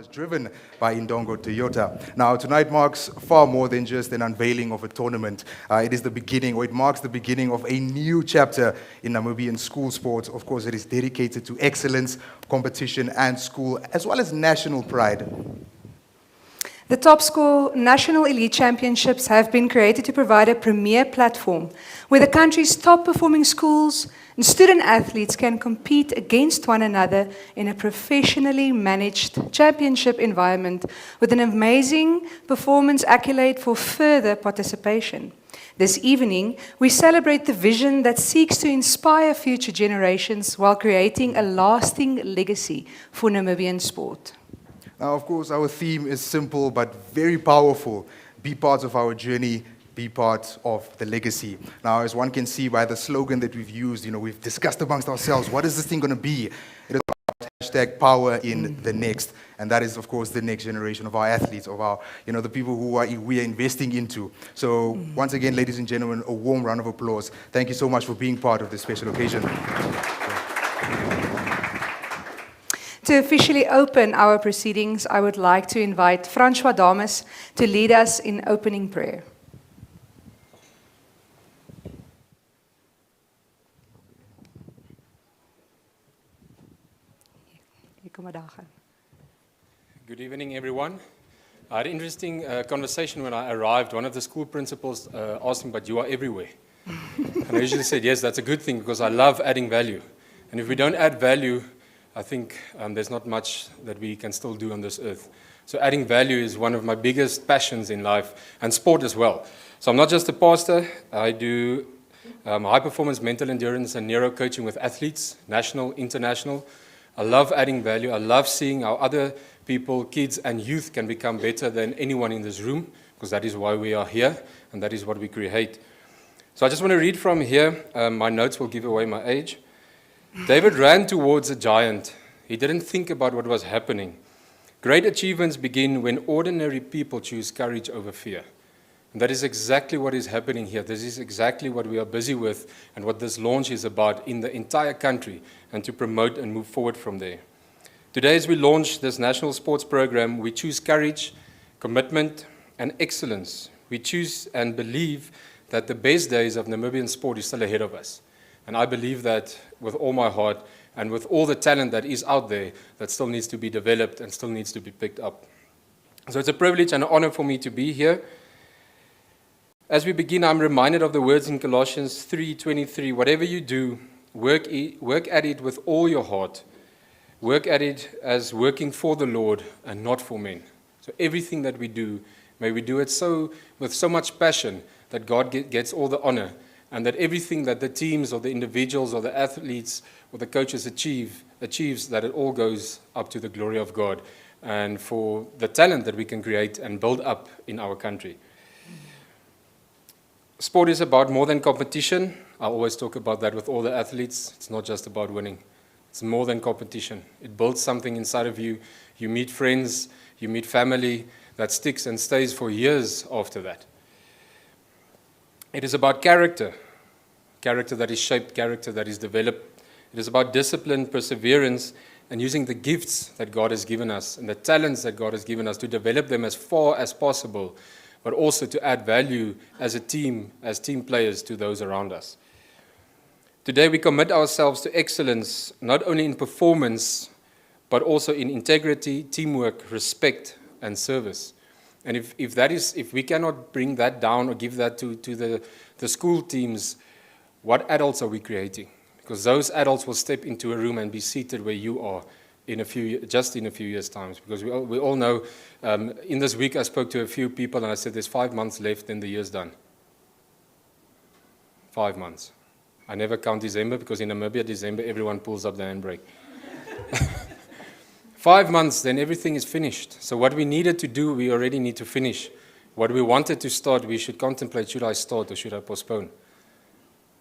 cars driven by Indongo Toyota. Now, tonight marks far more than just an unveiling of a tournament. It is the beginning, or it marks the beginning of a new chapter in Namibian school sports. Of course, it is dedicated to excellence, competition, and school, as well as national pride. The Top Score National Elite Championships have been created to provide a premier platform where the country's top performing schools and student athletes can compete against one another in a professionally managed championship environment with an amazing performance accolade for further participation. This evening, we celebrate the vision that seeks to inspire future generations while creating a lasting legacy for Namibian sport. Now, of course, our theme is simple but very powerful. Be part of our journey, be part of the legacy. Now, as one can see by the slogan that we've used, we've discussed amongst ourselves, what is this thing going to be? It is about hashtag power in the next. And that is, of course, the next generation of our athletes, of our, the people who we are investing into. So, once again, ladies and gentlemen, a warm round of applause. Thank you so much for being part of this special occasion. To officially open our proceedings, I would like to invite Francois Dames to lead us in opening prayer. Good evening, everyone. I had an interesting conversation when I arrived. One of the school principals asked me, but you are everywhere. And I usually said, yes, that's a good thing because I love adding value. And if we don't add value, I think there's not much that we can still do on this earth. So adding value is one of my biggest passions in life, and sport as well. So I'm not just a pastor. I do high-performance mental endurance and neuro coaching with athletes, national, international. I love adding value. I love seeing how other people, kids and youth can become better than anyone in this room, because that is why we are here, and that is what we create. So I just want to read from here. My notes will give away my age. David ran towards a giant. He didn't think about what was happening. Great achievements begin when ordinary people choose courage over fear. And that is exactly what is happening here. This is exactly what we are busy with and what this launch is about in the entire country, and to promote and move forward from there. Today, as we launch this national sports program, we choose courage, commitment, and excellence. We choose and believe that the best days of Namibian sport is still ahead of us. And I believe that with all my heart and with all the talent that is out there that still needs to be developed and still needs to be picked up. So it's a privilege and an honor for me to be here. As we begin, I'm reminded of the words in Colossians 3:23, whatever you do, work at it with all your heart. Work at it as working for the Lord and not for men. So everything that we do, may we do it with so much passion that God gets all the honor, and that everything that the teams or the individuals or the athletes or the coaches achieves, that it all goes up to the glory of God and for the talent that we can create and build up in our country. Sport is about more than competition. I always talk about that with all the athletes. It's not just about winning. It's more than competition. It builds something inside of you. You meet friends, you meet family that sticks and stays for years after that. It is about character that is shaped, character that is developed. It is about discipline, perseverance, and using the gifts that God has given us and the talents that God has given us to develop them as far as possible, but also to add value as a team, as team players to those around us. Today we commit ourselves to excellence, not only in performance, but also in integrity, teamwork, respect, and service. And if we cannot bring that down or give that to the school teams, what adults are we creating? Because those adults will step into a room and be seated where you are in a few years' time. Because we all know, in this week I spoke to a few people and I said there's 5 months left and the year's done. 5 months. I never count December because in Namibia, December, everyone pulls up the handbrake. 5 months, then everything is finished. So what we needed to do, we already need to finish. What we wanted to start, we should contemplate, should I start or should I postpone?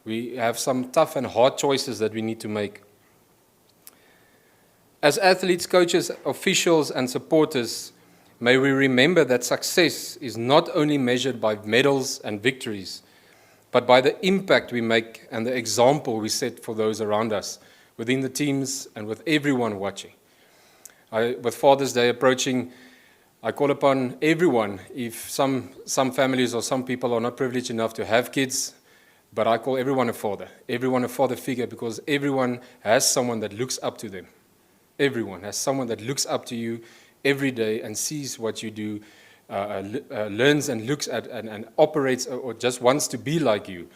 We have some tough and hard choices that we need to make. As athletes, coaches, officials, and supporters, may we remember that success is not only measured by medals and victories, but by the impact we make and the example we set for those around us, within the teams and with everyone watching. With Father's Day approaching, I call upon everyone, if some families or some people are not privileged enough to have kids, but I call everyone a father figure, because everyone has someone that looks up to them. Everyone has someone that looks up to you every day and sees what you do, learns and looks at and operates or just wants to be like you.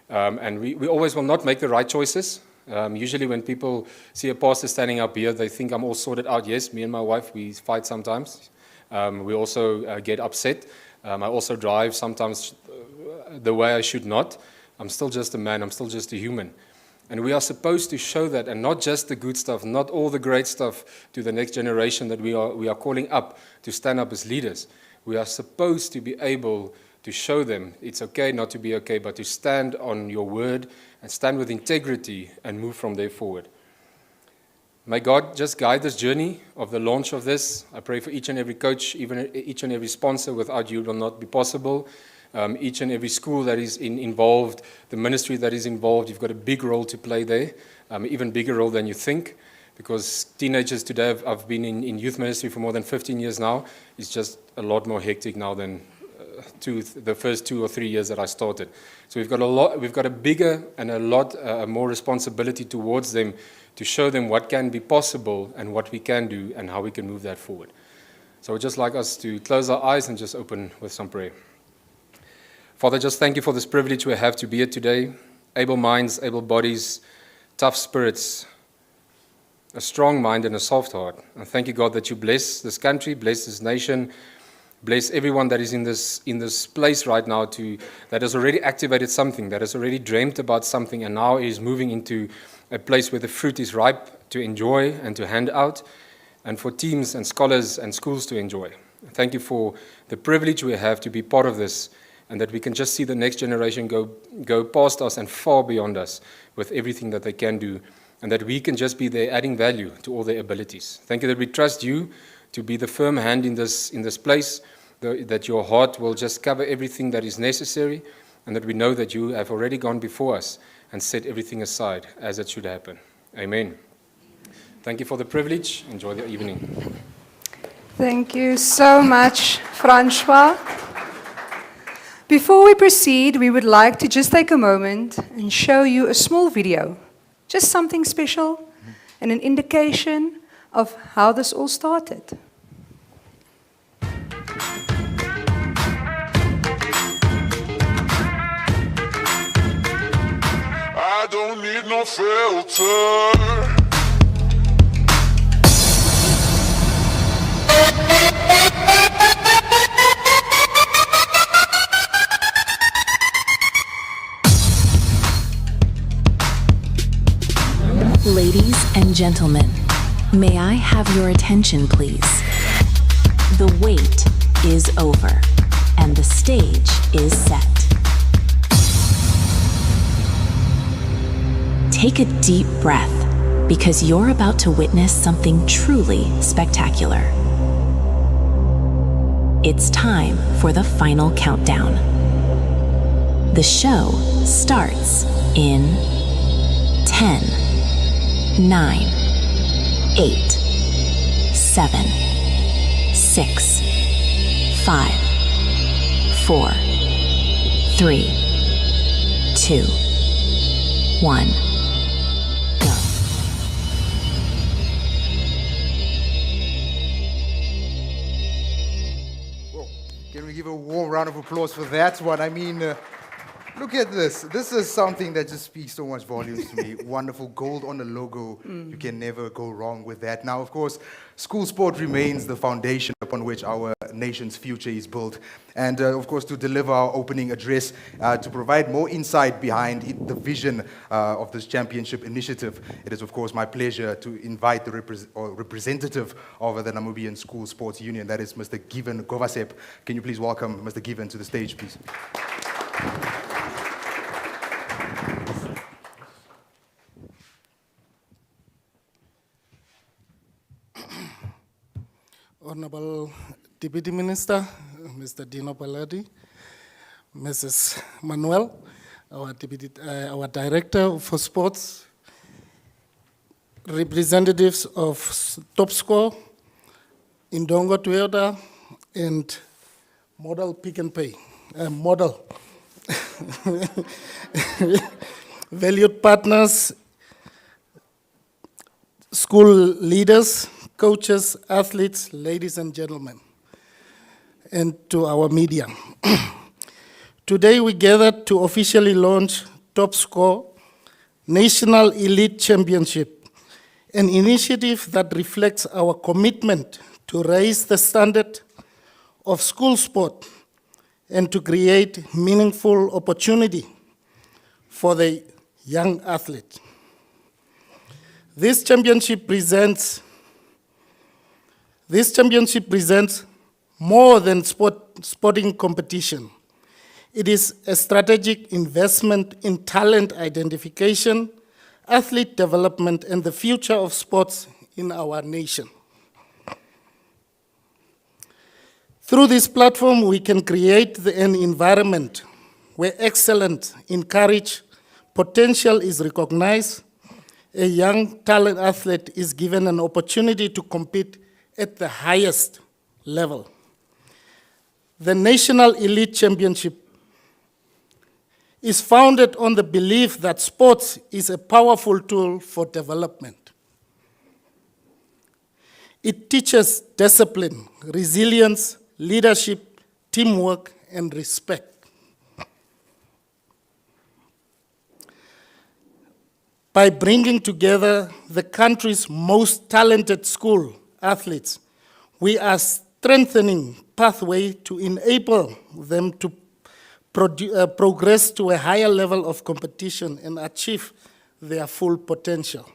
And we always will not make the right choices. Usually when people see a pastor standing up here, they think I'm all sorted out. Yes, me and my wife, we fight sometimes. We also get upset. I also drive sometimes the way I should not. I'm still just a man. I'm still just a human. And we are supposed to show that, and not just the good stuff, not all the great stuff, to the next generation that we are calling up to stand up as leaders. We are supposed to be able to show them it's okay not to be okay, but to stand on your word and stand with integrity and move from there forward. May God just guide this journey of the launch of this. I pray for each and every coach, even each and every sponsor. Without you, it will not be possible. Each and every school that is involved, the ministry that is involved, you've got a big role to play there, even bigger role than you think, because teenagers today, I've been in youth ministry for more than 15 years now, it's just a lot more hectic now than the first 2 or 3 years that I started. So we've got a bigger and a lot more responsibility towards them to show them what can be possible and what we can do and how we can move that forward. So I'd just like us to close our eyes and just open with some prayer. Father, just thank you for this privilege we have to be here today. Able minds, able bodies, tough spirits, a strong mind and a soft heart. And thank you, God, that you bless this country, bless this nation, bless everyone that is in this place right now that has already activated something, that has already dreamt about something, and now is moving into a place where the fruit is ripe to enjoy and to hand out, and for teams and scholars and schools to enjoy. Thank you for the privilege we have to be part of this, and that we can just see the next generation go past us and far beyond us with everything that they can do, and that we can just be there adding value to all their abilities. Thank you that we trust you to be the firm hand in this place, that your heart will just cover everything that is necessary, and that we know that you have already gone before us and set everything aside as it should happen. Amen. Thank you for the privilege. Enjoy the evening. Thank you so much, Francois. Before we proceed, we would like to just take a moment and show you a small video, just something special and an indication of how this all started. I don't need no filter. Ladies and gentlemen, may I have your attention, please? The wait is over, and the stage is set. Take a deep breath, because you're about to witness something truly spectacular. It's time for the final countdown. The show starts in 10, 9, 8, 7, 6, 5, 4, 3, 2, 1. Can we give a warm round of applause for that one? I mean, look at this. This is something that just speaks so much volumes to me. Wonderful gold on the logo. You can never go wrong with that. Now, of course, school sport remains the foundation upon which our nation's future is built. And, of course, to deliver our opening address, to provide more insight behind the vision of this championship initiative, it is, of course, my pleasure to invite the representative of the Namibian School Sports Union, that is Mr. Given Govasep. Can you please welcome Mr. Given to the stage, please? Honorable Deputy Minister, Mr. Dino Paladi, Mrs. Manuel, our Director for Sports, representatives of Top Score, Indongo Toyota, and Model Pick and Pay. Model. Valued partners, school leaders, coaches, athletes, ladies and gentlemen, and to our media. Today we gathered to officially launch Top Score National Elite Championship, an initiative that reflects our commitment to raise the standard of school sport and to create meaningful opportunity for the young athlete. This championship presents more than sporting competition. It is a strategic investment in talent identification, athlete development, and the future of sports in our nation. Through this platform, we can create an environment where excellence encouraged, potential is recognized, a young talent athlete is given an opportunity to compete at the highest level. The National Elite Championship is founded on the belief that sports is a powerful tool for development. It teaches discipline, resilience, leadership, teamwork, and respect. By bringing together the country's most talented school athletes, we are strengthening pathway to enable them to progress to a higher level of competition and achieve their full potential.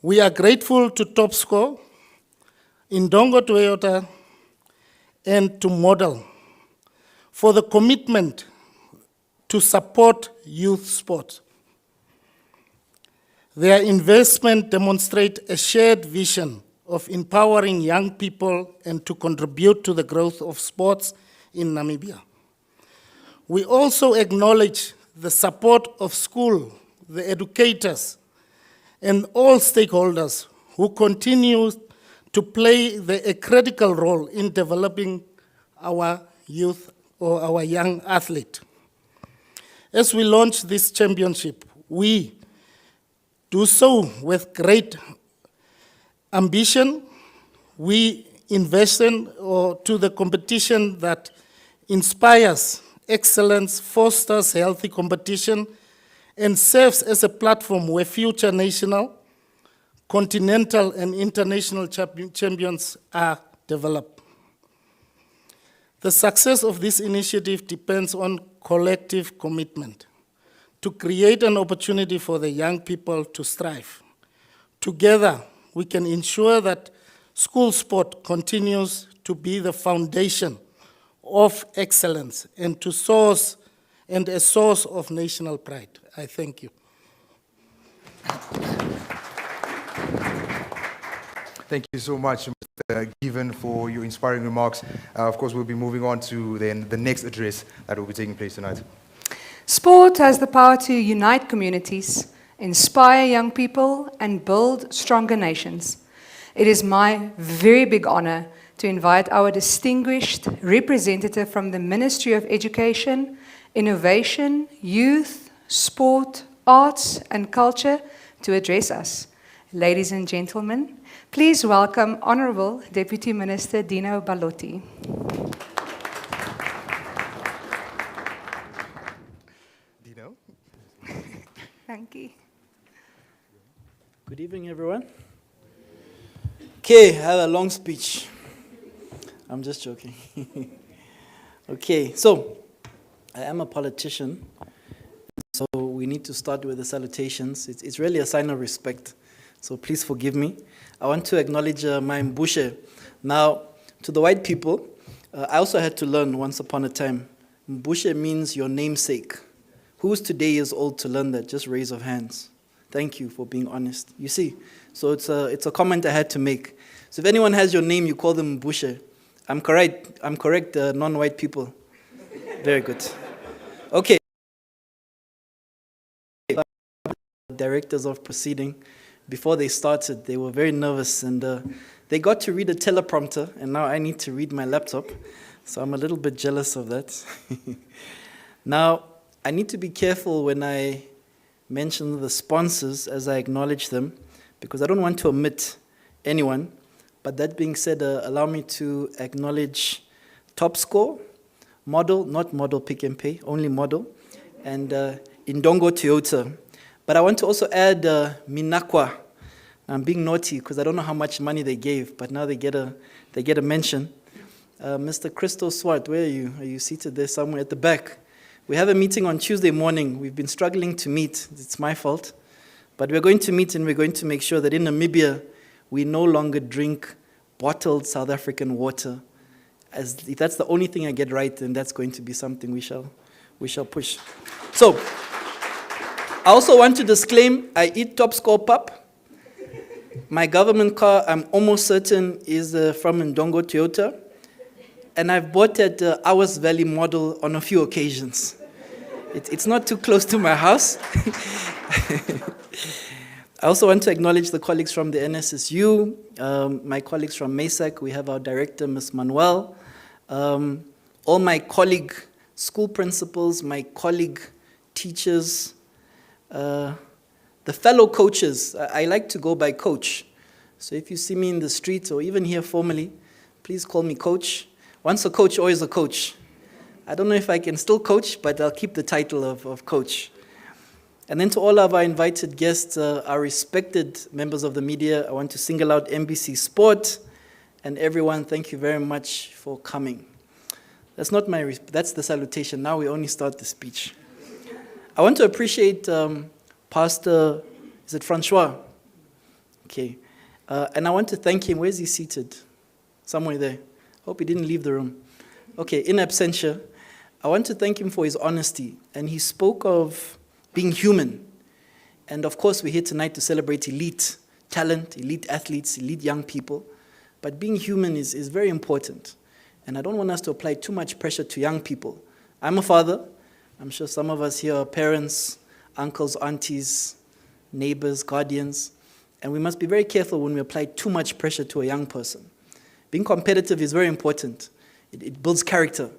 We are grateful to Top Score, Indongo Toyota, and to Model for the commitment to support youth sport. Their investment demonstrates a shared vision of empowering young people and to contribute to the growth of sports in Namibia. We also acknowledge the support of school, the educators, and all stakeholders who continue to play a critical role in developing our youth or our young athlete. As we launch this championship, we do so with great ambition. We invest to the competition that inspires excellence, fosters healthy competition, and serves as a platform where future national, continental, and international champions are developed. The success of this initiative depends on collective commitment to create an opportunity for the young people to strive. Together, we can ensure that school sport continues to be the foundation of excellence and a source of national pride. I thank you. Thank you so much, Mr. Given, for your inspiring remarks. Of course, we'll be moving on to then the next address that will be taking place tonight. Sport has the power to unite communities, inspire young people, and build stronger nations. It is my very big honor to invite our distinguished representative from the Ministry of Education, Innovation, Youth, Sport, Arts, and Culture to address us. Ladies and gentlemen, please welcome Honorable Deputy Minister Dino Balotti. Dino? Thank you. Good evening, everyone. Okay, I have a long speech. I'm just joking. Okay, so I am a politician, so we need to start with the salutations. It's really a sign of respect, so please forgive me. I want to acknowledge my Mbushe. Now, to the white people, I also had to learn once upon a time. Mbushe means your namesake. Who's today years old to learn that? Just raise of hands. Thank you for being honest. You see, so it's a comment I had to make. So if anyone has your name, you call them Mbushe. I'm correct, non-white people. Very good. Okay. Directors of proceeding, before they started, they were very nervous, and they got to read a teleprompter, and now I need to read my laptop, so I'm a little bit jealous of that. Now, I need to be careful when I mention the sponsors as I acknowledge them, because I don't want to omit anyone. But that being said, allow me to acknowledge Top Score, Model, not Model Pick and Pay, only Model, and Indongo Toyota. But I want to also add Minakwa. I'm being naughty because I don't know how much money they gave, but now they get a mention. Mr. Christo Swart, where are you? Are you seated there somewhere at the back? We have a meeting on Tuesday morning. We've been struggling to meet. It's my fault. But we're going to meet, and we're going to make sure that in Namibia, we no longer drink bottled South African water. If that's the only thing I get right, then that's going to be something we shall push. So, I also want to disclaim, I eat Top Score pap. My government car, I'm almost certain, is from Ndongo Toyota. And I've bought at Hours Valley Model on a few occasions. It's not too close to my house. I also want to acknowledge the colleagues from the NSSU, my colleagues from MASAC. We have our director, Ms. Manuel. All my colleague school principals, my colleague teachers, the fellow coaches. I like to go by coach. So if you see me in the street or even here formally, please call me coach. Once a coach, always a coach. I don't know if I can still coach, but I'll keep the title of coach. And then to all of our invited guests, our respected members of the media, I want to single out MBC Sport. And everyone, thank you very much for coming. That's not that's the salutation. Now we only start the speech. I want to appreciate Pastor, is it Francois? Okay. And I want to thank him. Where is he seated? Somewhere there. Hope he didn't leave the room. Okay, in absentia, I want to thank him for his honesty. And he spoke of being human. And of course, we're here tonight to celebrate elite talent, elite athletes, elite young people. But being human is very important. And I don't want us to apply too much pressure to young people. I'm a father. I'm sure some of us here are parents, uncles, aunties, neighbors, guardians. And we must be very careful when we apply too much pressure to a young person. Being competitive is very important. It builds character.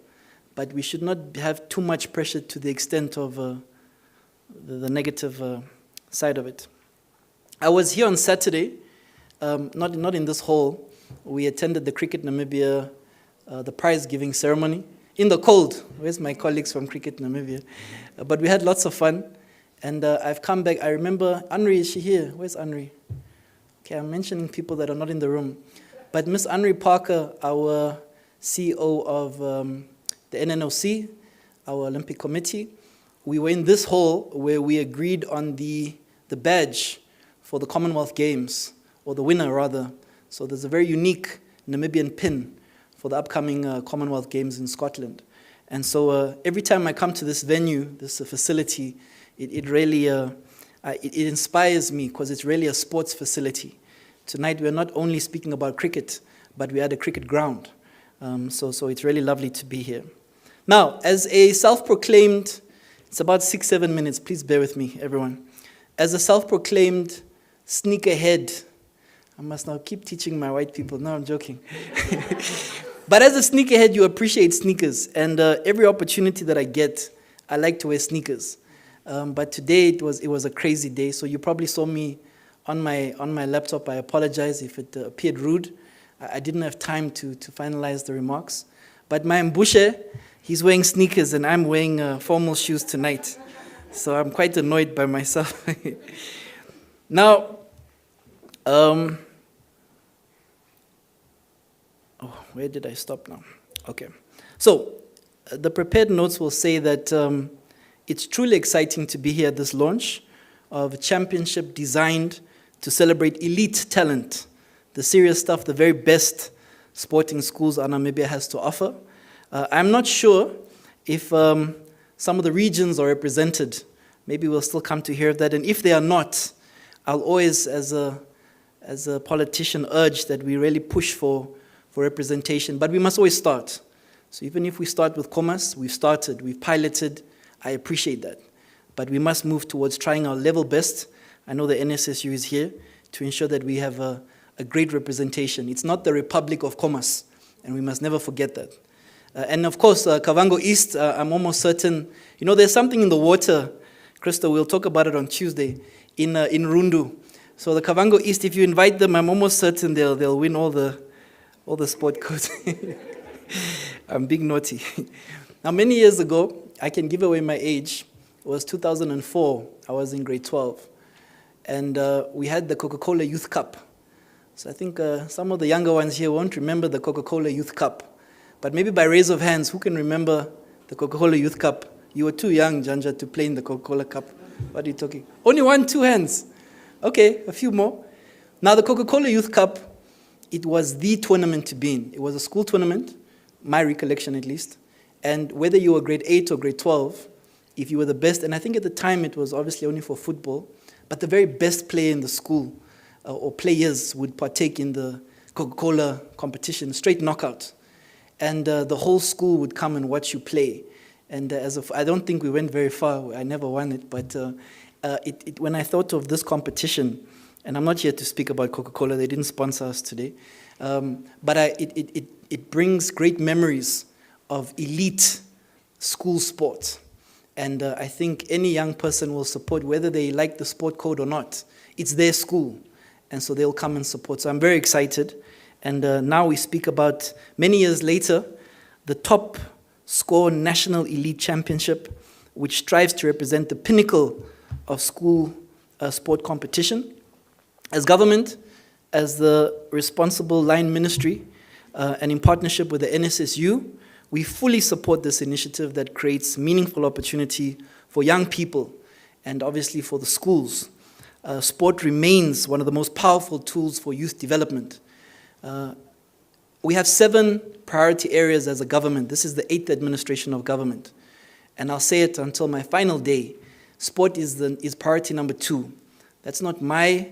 But we should not have too much pressure to the extent of the negative side of it. I was here on Saturday, not in this hall. We attended the Cricket Namibia, the prize-giving ceremony, in the cold. Where's my colleagues from Cricket Namibia? But we had lots of fun. And I've come back. I remember, Anri, is she here? Where's Anri? Okay, I'm mentioning people that are not in the room. But Miss Anri Parker, our CEO of the NNOC, our Olympic Committee, we were in this hall where we agreed on the badge for the Commonwealth Games, or the winner rather. So there's a very unique Namibian pin for the upcoming Commonwealth Games in Scotland. And so every time I come to this venue, this facility, it really it inspires me because it's really a sports facility. Tonight we're not only speaking about cricket, but we're at a cricket ground. So it's really lovely to be here. Now, as a self-proclaimed, it's about 6-7 minutes, please bear with me, everyone. As a self-proclaimed sneakerhead, I must now keep teaching my white people. No, I'm joking. But as a sneakerhead, you appreciate sneakers. And every opportunity that I get, I like to wear sneakers. But today, it was a crazy day. So you probably saw me on my laptop. I apologize if it appeared rude. I didn't have time to finalize the remarks. But my Mbushe, he's wearing sneakers and I'm wearing formal shoes tonight. So I'm quite annoyed by myself. Now, where did I stop now? Okay. So, the prepared notes will say that it's truly exciting to be here at this launch of a championship designed to celebrate elite talent, the serious stuff, the very best sporting schools Namibia has to offer. I'm not sure if some of the regions are represented. Maybe we'll still come to hear of that. And if they are not, I'll always, as a politician, urge that we really push for representation. But we must always start. So even if we start with Comas, we've started, we've piloted, I appreciate that. But we must move towards trying our level best. I know the NSSU is here to ensure that we have a great representation. It's not the Republic of Commerce, and we must never forget that. And of course, Kavango East, I'm almost certain, there's something in the water, Krista, we'll talk about it on Tuesday, in Rundu. So the Kavango East, if you invite them, I'm almost certain they'll win all the sport codes. I'm being naughty. Now, many years ago, I can give away my age, it was 2004, I was in grade 12, and we had the Coca-Cola Youth Cup. So I think some of the younger ones here won't remember the Coca-Cola Youth Cup. But maybe by raise of hands, who can remember the Coca-Cola Youth Cup? You were too young, Janja, to play in the Coca-Cola Cup. What are you talking? Only 1, 2 hands. Okay, a few more. Now, the Coca-Cola Youth Cup, it was the tournament to be in. It was a school tournament, my recollection at least. And whether you were grade 8 or grade 12, if you were the best, and I think at the time it was obviously only for football, but the very best player in the school or players would partake in the Coca-Cola competition, straight knockout. And the whole school would come and watch you play. And I don't think we went very far. I never won it. But when I thought of this competition, and I'm not here to speak about Coca-Cola, they didn't sponsor us today, but it brings great memories of elite school sport. And I think any young person will support, whether they like the sport code or not. It's their school, and so they'll come and support. So I'm very excited. And now we speak about, many years later, the top score national elite championship, which strives to represent the pinnacle of school sport competition. As government, as the responsible line ministry, and in partnership with the NSSU, we fully support this initiative that creates meaningful opportunity for young people and obviously for the schools. Sport remains one of the most powerful tools for youth development. We have 7 priority areas as a government. This is the 8th administration of government. And I'll say it until my final day. Sport is priority number 2. That's not my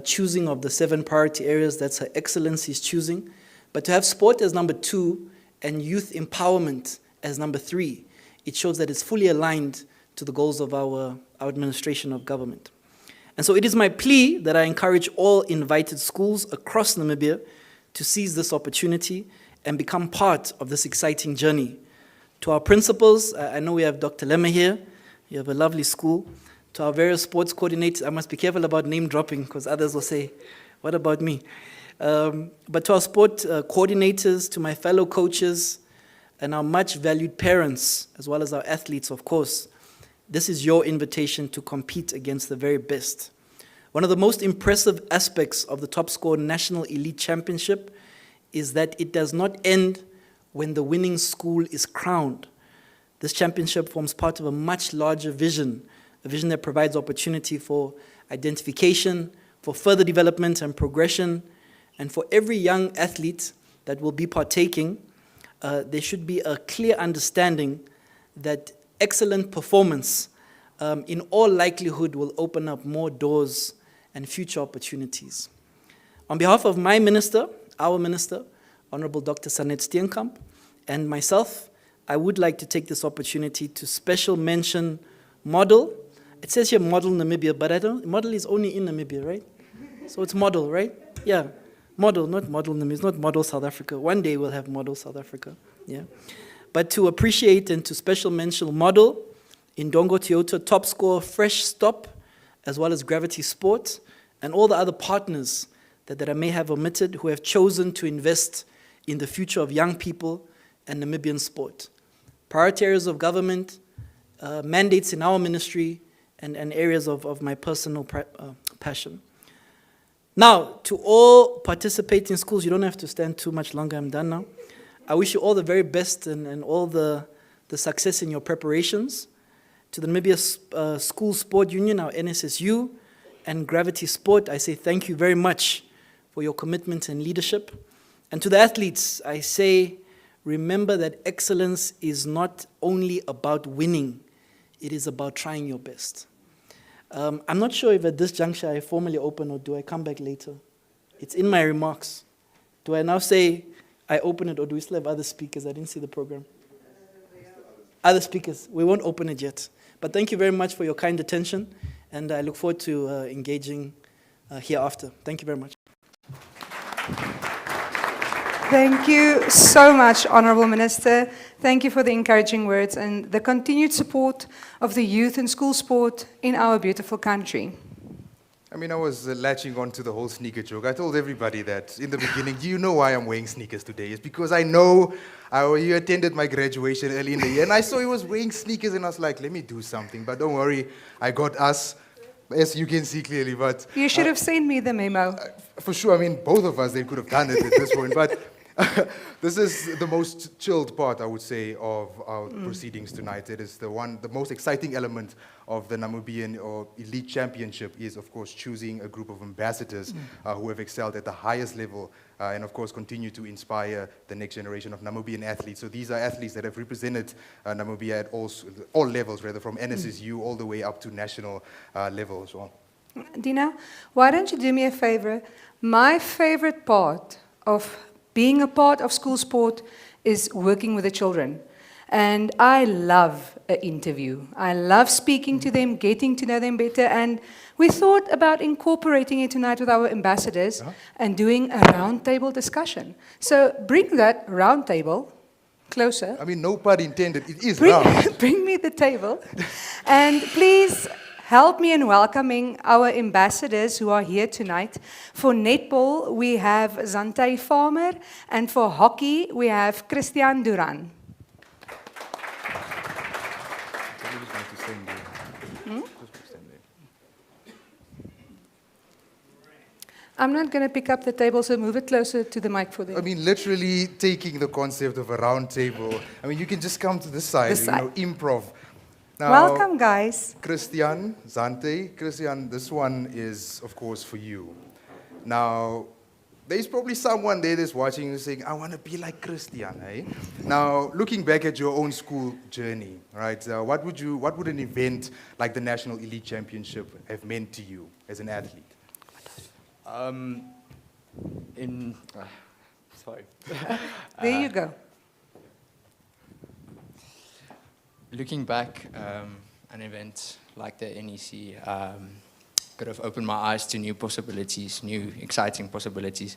choosing of the 7 priority areas. That's Her Excellency's choosing. But to have sport as number 2 and youth empowerment as number 3, it shows that it's fully aligned to the goals of our administration of government. And so it is my plea that I encourage all invited schools across Namibia to seize this opportunity and become part of this exciting journey. To our principals, I know we have Dr. Lema here. You have a lovely school. To our various sports coordinators, I must be careful about name dropping because others will say, what about me? But to our sport coordinators, to my fellow coaches, and our much valued parents, as well as our athletes, of course, this is your invitation to compete against the very best. One of the most impressive aspects of the Top Score National Elite Championship is that it does not end when the winning school is crowned. This championship forms part of a much larger vision, a vision that provides opportunity for identification, for further development and progression, and for every young athlete that will be partaking, there should be a clear understanding that excellent performance, in all likelihood, will open up more doors and future opportunities. On behalf of my minister, our minister, Honorable Dr. Sanet Steenkamp, and myself, I would like to take this opportunity to special mention Model. It says here Model Namibia, but Model is only in Namibia, right? So it's Model, right? Yeah, Model, not Model Namibia, it's not Model South Africa. One day we'll have Model South Africa, yeah. But to appreciate and to special mention Model, Indongo Toyota, Top Score, Fresh Stop, as well as Gravity Sport, and all the other partners that I may have omitted who have chosen to invest in the future of young people and Namibian sport. Priority areas of government, mandates in our ministry, and areas of my personal passion. Now, to all participating schools, you don't have to stand too much longer, I'm done now. I wish you all the very best and all the success in your preparations. To the Namibia School Sport Union, our NSSU, and Gravity Sport, I say thank you very much for your commitment and leadership. And to the athletes, I say, remember that excellence is not only about winning, it is about trying your best. I'm not sure if at this juncture I formally open or do I come back later. It's in my remarks. Do I now say I open it or do we still have other speakers? I didn't see the program. Other speakers. We won't open it yet. But thank you very much for your kind attention, and I look forward to engaging hereafter. Thank you very much. Thank you so much, Honourable Minister. Thank you for the encouraging words and the continued support of the youth and school sport in our beautiful country. I mean, I was latching on to the whole sneaker joke. I told everybody that in the beginning. Do you know why I'm wearing sneakers today? It's because I know you attended my graduation early in the year, and I saw he was wearing sneakers, and I was like, let me do something. But don't worry, I got us, as you can see clearly. But You should have sent me the memo. for sure, I mean, both of us, they could have done it at this point. But this is the most chilled part, I would say, of our proceedings tonight. It is the most exciting element of the Namibian or Elite Championship is, of course, choosing a group of ambassadors who have excelled at the highest level and, of course, continue to inspire the next generation of Namibian athletes. So these are athletes that have represented Namibia at all levels, rather, from NSSU all the way up to national level as well. Dina, why don't you do me a favor? My favorite part of being a part of school sport is working with the children. And I love an interview. I love speaking to them, getting to know them better. And we thought about incorporating it tonight with our ambassadors and doing a roundtable discussion. So bring that roundtable closer. I mean, no pun intended. It is round. Bring me the table. And please help me in welcoming our ambassadors who are here tonight. For netball, we have Zante Farmer, and for hockey, we have Christian Duran. I'm not going to pick up the table, so move it closer to the mic for them. I mean, literally taking the concept of a round table. I mean, you can just come to this side, This side. improv. Now, Welcome, guys. Christian, Zante. Christian, this one is, of course, for you. Now, there's probably someone there that's watching and saying, I want to be like Christian, eh? Now, looking back at your own school journey, right, what would an event like the National Elite Championship have meant to you as an athlete? Sorry. There you go. Looking back, an event like the NEC could have opened my eyes to new possibilities, new exciting possibilities,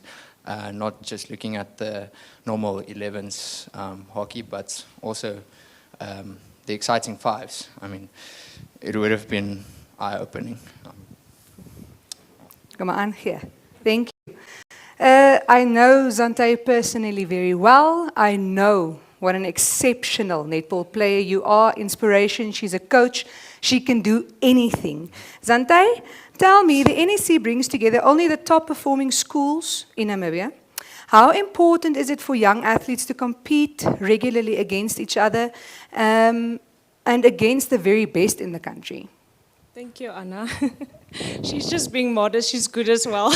not just looking at the normal 11s hockey, but also the exciting fives. I mean, it would have been eye-opening. Come on, here. Thank you. I know Zante personally very well. I know what an exceptional netball player you are. Inspiration. She's a coach. She can do anything. Zante, tell me, the NEC brings together only the top performing schools in Namibia. How important is it for young athletes to compete regularly against each other and against the very best in the country? Thank you, Anna. She's just being modest. She's good as well.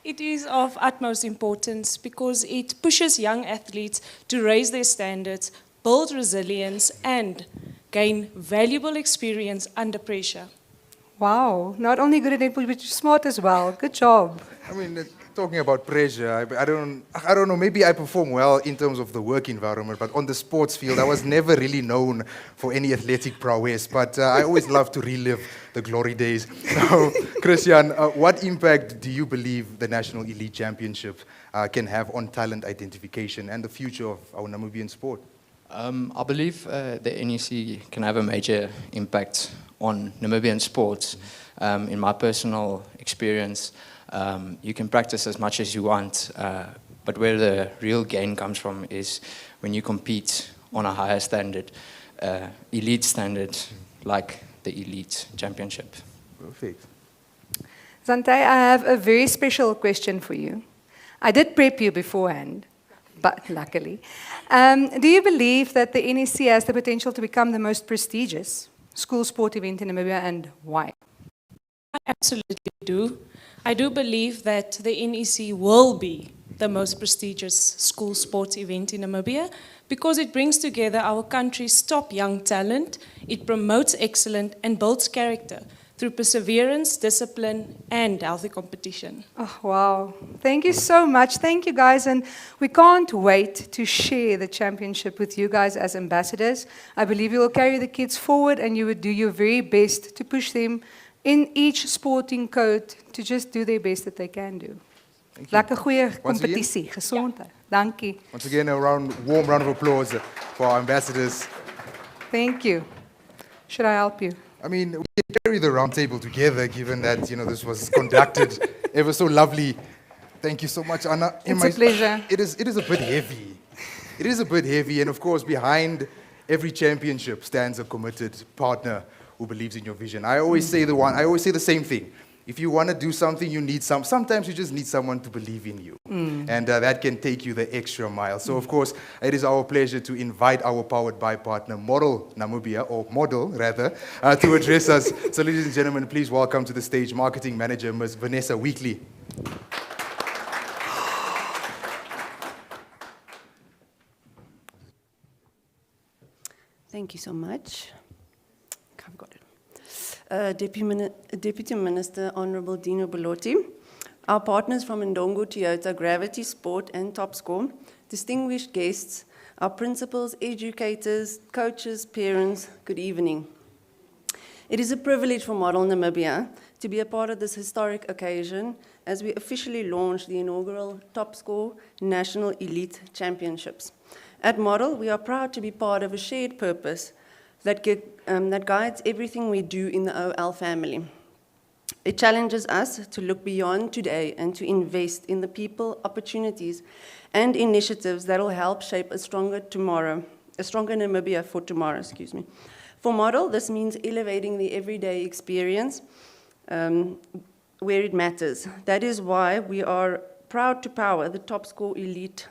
It is of utmost importance because it pushes young athletes to raise their standards, build resilience, and gain valuable experience under pressure. Wow, not only good at netball, but you're smart as well. Good job. I mean, talking about pressure, I don't know, maybe I perform well in terms of the work environment, but on the sports field, I was never really known for any athletic prowess, but I always love to relive the glory days. Now, Christian, what impact do you believe the National Elite Championship can have on talent identification and the future of our Namibian sport? I believe the NEC can have a major impact on Namibian sports. In my personal experience, you can practice as much as you want, but where the real gain comes from is when you compete on a higher standard, elite standard, like the Elite Championship. Perfect. Zante, I have a very special question for you. I did prep you beforehand, but luckily. Do you believe that the NEC has the potential to become the most prestigious school sport event in Namibia, and why? I absolutely do. I do believe that the NEC will be the most prestigious school sports event in Namibia because it brings together our country's top young talent, it promotes excellence and builds character through perseverance, discipline, and healthy competition. Oh, wow. Thank you so much. Thank you, guys. And we can't wait to share the championship with you guys as ambassadors. I believe you will carry the kids forward and you would do your very best to push them in each sporting code to just do their best that they can do. Lekker goeie kompetisie, gesondheid. Dankie. Once again, a warm round of applause for our ambassadors. Thank you. Should I help you? I mean, we can carry the round table together, given that this was conducted ever so lovely. Thank you so much, Anna. It's a pleasure. It is a bit heavy. It is a bit heavy, and of course, behind every championship stands a committed partner who believes in your vision. I always say the same thing. If you want to do something, you need sometimes you just need someone to believe in you. And that can take you the extra mile. So, of course, it is our pleasure to invite our Powered By partner, Model Namibia, or Model, rather, to address us. So, ladies and gentlemen, please welcome to the stage Marketing Manager, Ms. Vanessa Weekly. Thank you so much. I've got it. Deputy Minister, Honorable Dino Belotti, our partners from Ndongo Toyota, Gravity Sport and Topscore, distinguished guests, our principals, educators, coaches, parents, good evening. It is a privilege for Model Namibia to be a part of this historic occasion as we officially launch the inaugural Topscore National Elite Championships. At Model, we are proud to be part of a shared purpose that guides everything we do in the OL family. It challenges us to look beyond today and to invest in the people, opportunities, and initiatives that will help shape a stronger Namibia for tomorrow, For Model, this means elevating the everyday experience where it matters. That is why we are proud to power the Topscore Elite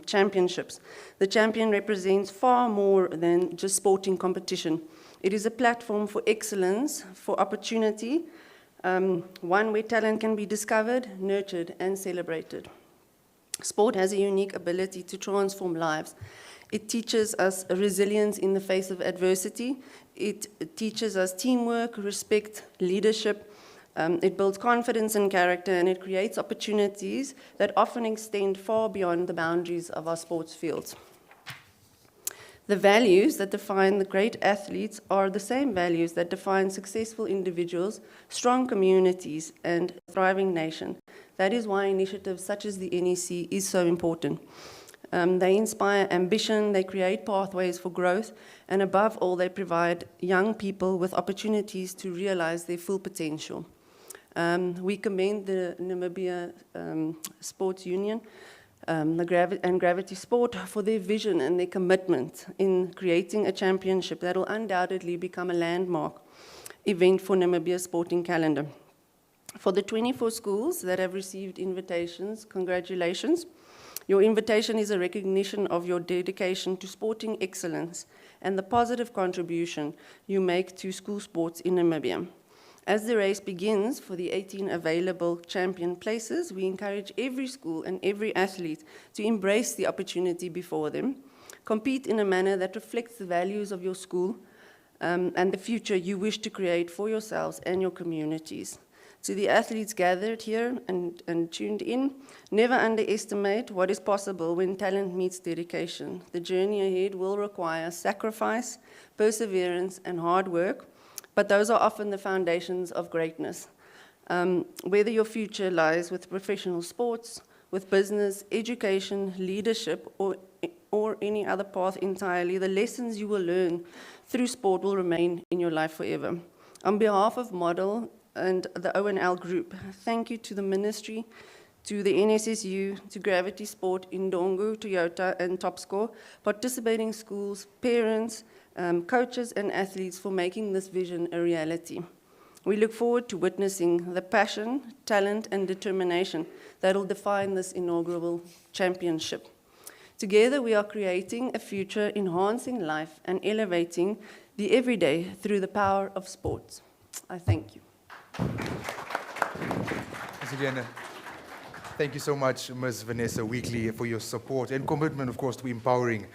Championships. The champion represents far more than just sporting competition. It is a platform for excellence, for opportunity, one where talent can be discovered, nurtured, and celebrated. Sport has a unique ability to transform lives. It teaches us resilience in the face of adversity. It teaches us teamwork, respect, leadership. It builds confidence and character, and it creates opportunities that often extend far beyond the boundaries of our sports fields. The values that define the great athletes are the same values that define successful individuals, strong communities, and a thriving nation. That is why initiatives such as the NEC is so important. They inspire ambition, they create pathways for growth, and above all, they provide young people with opportunities to realize their full potential. We commend the Namibia Sports Union and Gravity Sport for their vision and their commitment in creating a championship that will undoubtedly become a landmark event for Namibia's sporting calendar. For the 24 schools that have received invitations, congratulations. Your invitation is a recognition of your dedication to sporting excellence and the positive contribution you make to school sports in Namibia. As the race begins for the 18 available champion places, we encourage every school and every athlete to embrace the opportunity before them, compete in a manner that reflects the values of your school and the future you wish to create for yourselves and your communities. To the athletes gathered here and tuned in, never underestimate what is possible when talent meets dedication. The journey ahead will require sacrifice, perseverance, and hard work, but those are often the foundations of greatness. Whether your future lies with professional sports, with business, education, leadership, or any other path entirely, the lessons you will learn through sport will remain in your life forever. On behalf of Model and the ONL Group, thank you to the Ministry, to the NSSU, to Gravity Sport, Ndongo, Toyota, and Topscore, participating schools, parents, coaches, and athletes for making this vision a reality. We look forward to witnessing the passion, talent, and determination that will define this inaugural championship. Together, we are creating a future enhancing life and elevating the everyday through the power of sports. I thank you. Once again, thank you so much, Ms. Vanessa Weekly, for your support and commitment, of course, to empowering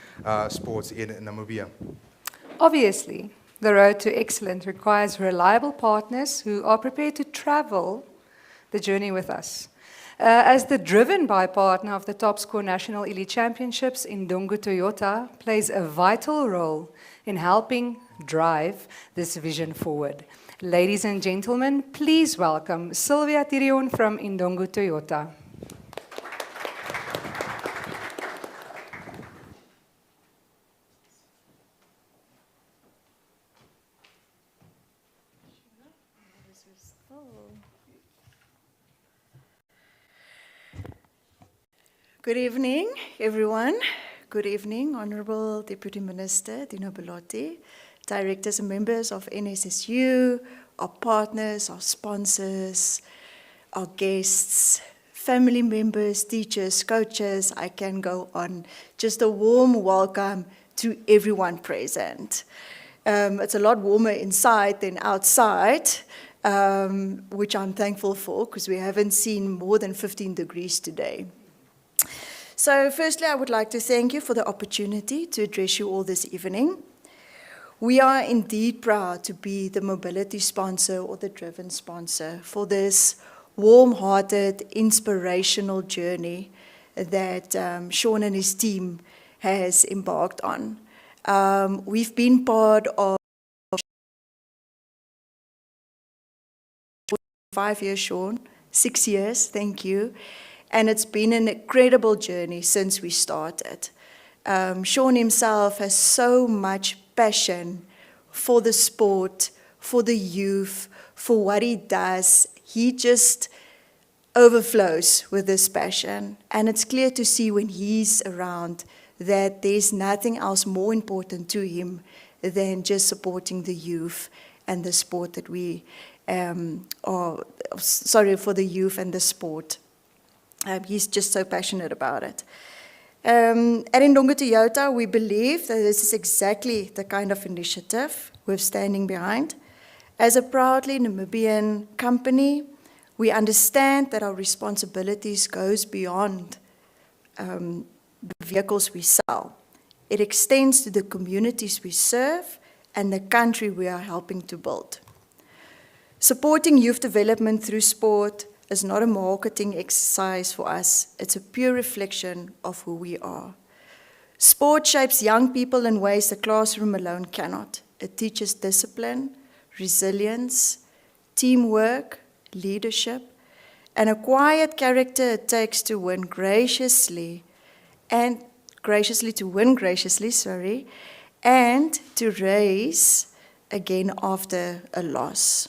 sports in Namibia. Obviously, the road to excellence requires reliable partners who are prepared to travel the journey with us. As the driven by partner of the Topscore National Elite Championships, Ndongo Toyota plays a vital role in helping drive this vision forward. Ladies and gentlemen, please welcome Sylvia Tirion from Indongo Toyota. Good evening, everyone. Good evening, Honorable Deputy Minister Dino Belotti, directors and members of NSSU, our partners, our sponsors, our guests, family members, teachers, coaches. I can go on. Just a warm welcome to everyone present. It's a lot warmer inside than outside, which I'm thankful for because we haven't seen more than 15 degrees today. So firstly, I would like to thank you for the opportunity to address you all this evening. We are indeed proud to be the mobility sponsor or the driven sponsor for this warm-hearted, inspirational journey that Sean and his team has embarked on. We've been part of 5 years, Sean, 6 years, thank you. And it's been an incredible journey since we started. Sean himself has so much passion for the sport, for the youth, for what he does. He just overflows with this passion. And it's clear to see when he's around that there's nothing else more important to him than just supporting the youth and the sport that we for the youth and the sport. He's just so passionate about it. At Indongo Toyota, we believe that this is exactly the kind of initiative we're standing behind. As a proudly Namibian company, we understand that our responsibilities goes beyond the vehicles we sell. It extends to the communities we serve and the country we are helping to build. Supporting youth development through sport is not a marketing exercise for us. It's a pure reflection of who we are. Sport shapes young people in ways the classroom alone cannot. It teaches discipline, resilience, teamwork, leadership, and a quiet character it takes to win graciously, and to raise again after a loss.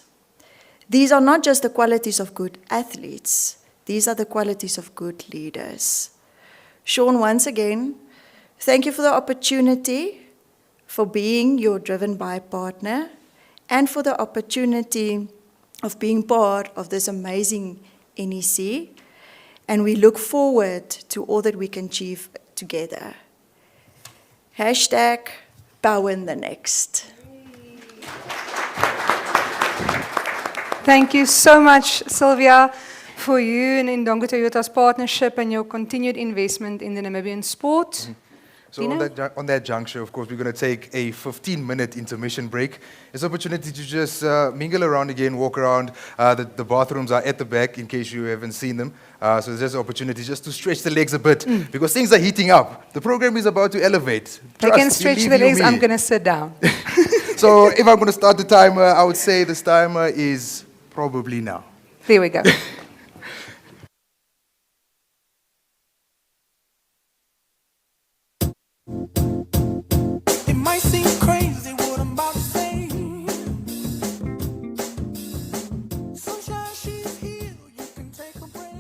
These are not just the qualities of good athletes, these are the qualities of good leaders. Sean, once again, thank you for the opportunity for being your driven by partner and for the opportunity of being part of this amazing NEC. And we look forward to all that we can achieve together. #Power in the Next. Thank you so much, Sylvia, for you and Indongo Toyota's partnership and your continued investment in the Namibian sport. So on that juncture, of course, we're going to take a 15-minute intermission break. It's an opportunity to just mingle around again, walk around. The bathrooms are at the back in case you haven't seen them. So there's just an opportunity just to stretch the legs a bit because things are heating up. The program is about to elevate. They can stretch the legs, I'm going to sit down. So if I'm going to start the timer, I would say this timer is probably now. There we go. It might seem crazy what I'm about to say. Sunshine, she's here, you can take a break.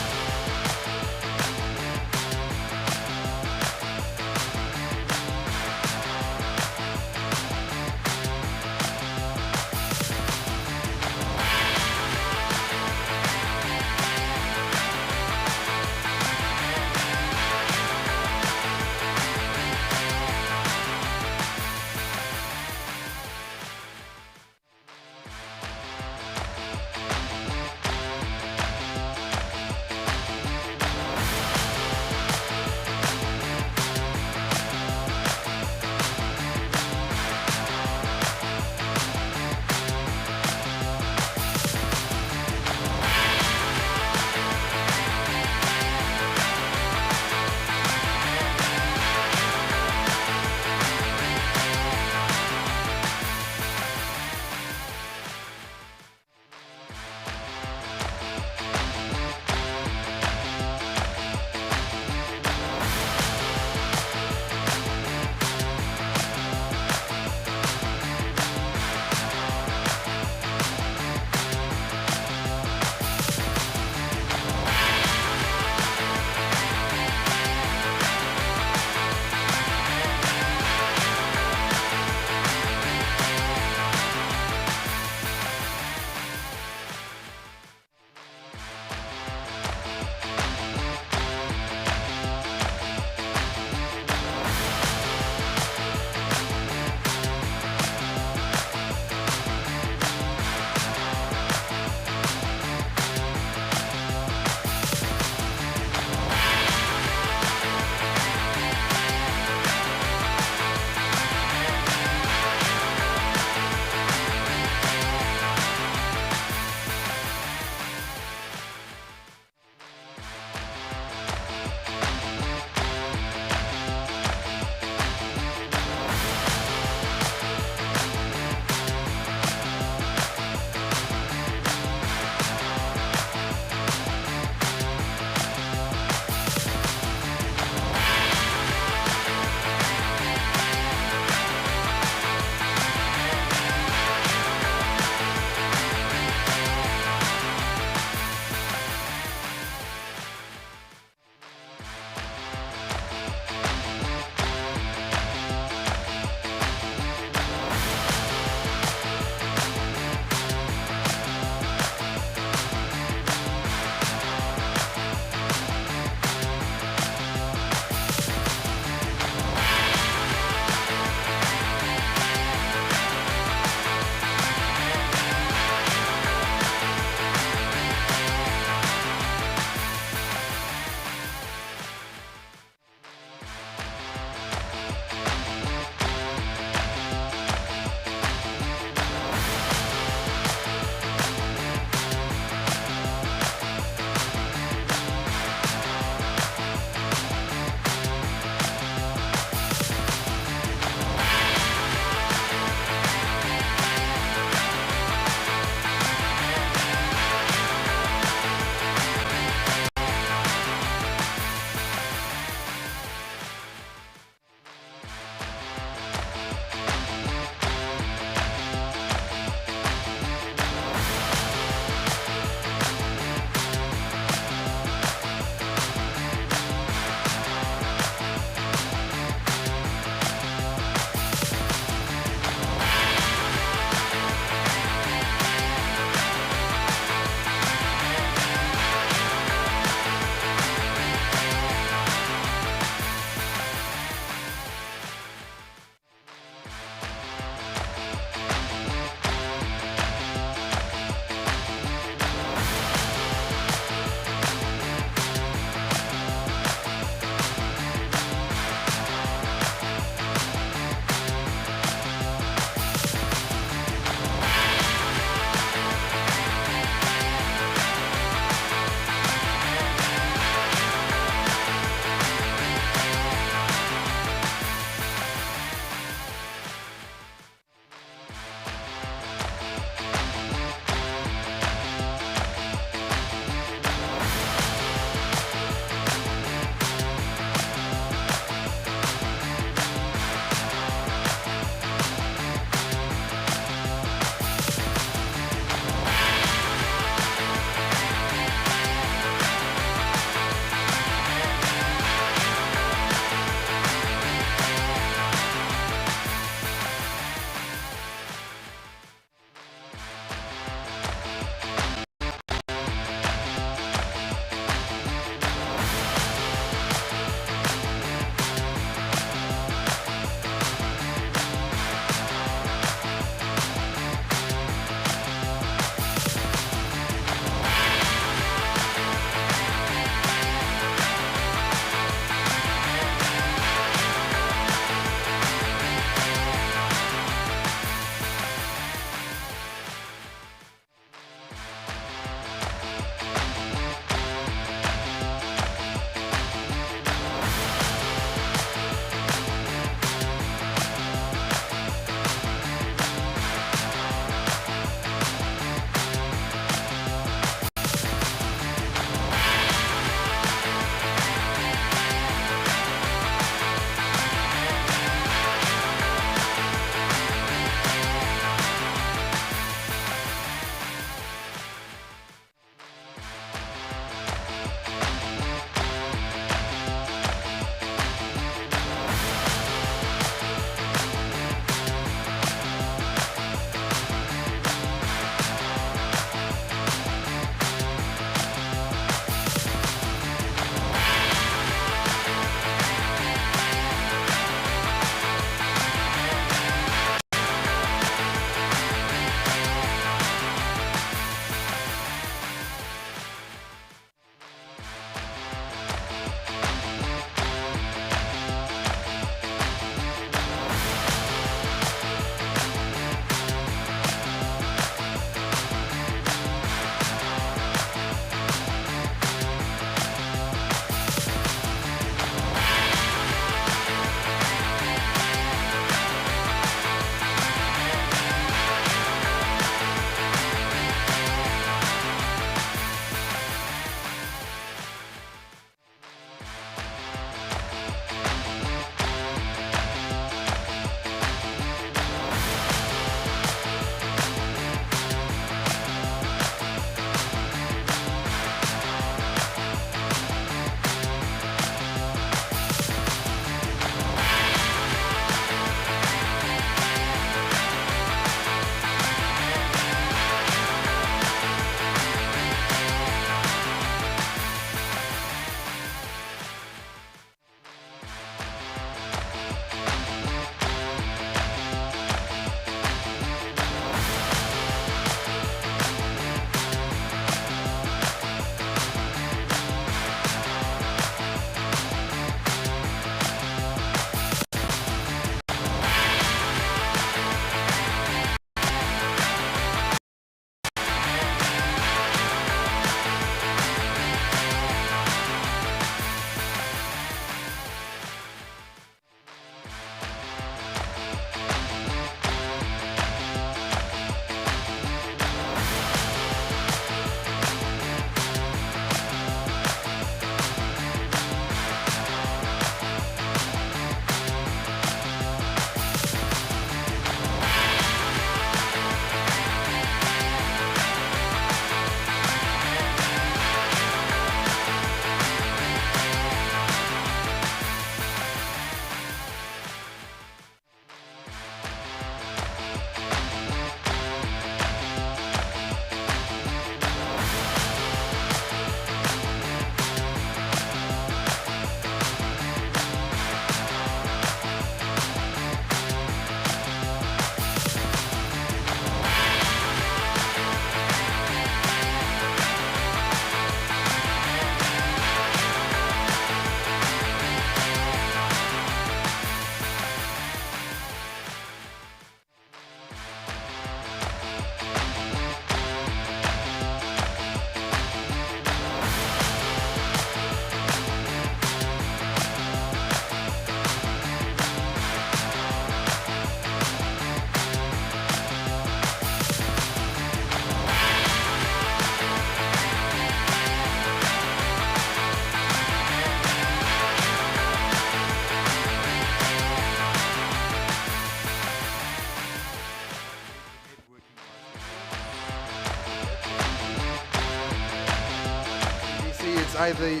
it's either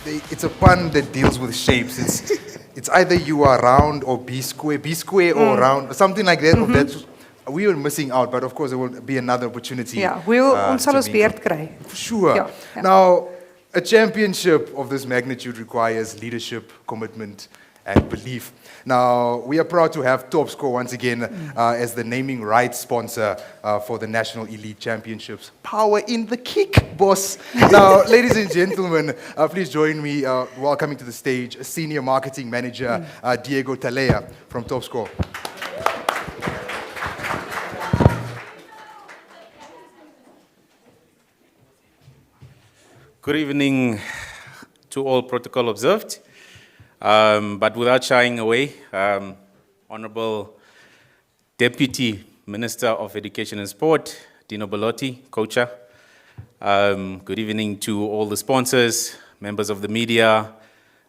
it's a pun that deals with shapes. It's either you are round or B square or round, something like that. Or that's, we are missing out, but of course there will be another opportunity. Ja, ons sal ons beurt kry. For sure. Ja, ja. Now, a championship of this magnitude requires leadership, commitment, and belief. Now, we are proud to have Topscore once again as the naming rights sponsor for the National Elite Championships. Power in the kick, boss. Now, ladies and gentlemen, please join me welcoming to the stage Senior Marketing Manager Diego Talea from Topscore. Good evening to all protocol observed. But without shying away, Honorable Deputy Minister of Education and Sport, Dino Belotti, Coacher. Good evening to all the sponsors, members of the media,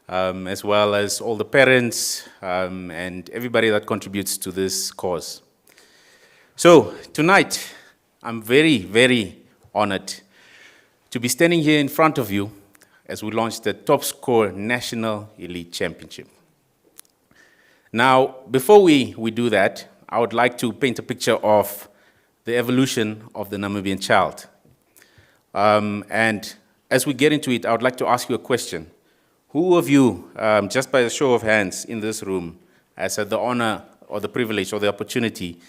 as well as all the parents and everybody that contributes to this cause. So tonight, I'm very, very honored to be standing here in front of you as we launch the Topscore National Elite Championship. Now, before we do that, I would like to paint a picture of the evolution of the Namibian child. And as we get into it, I would like to ask you a question. Who of you, just by a show of hands in this room, has had the honor or the privilege or the opportunity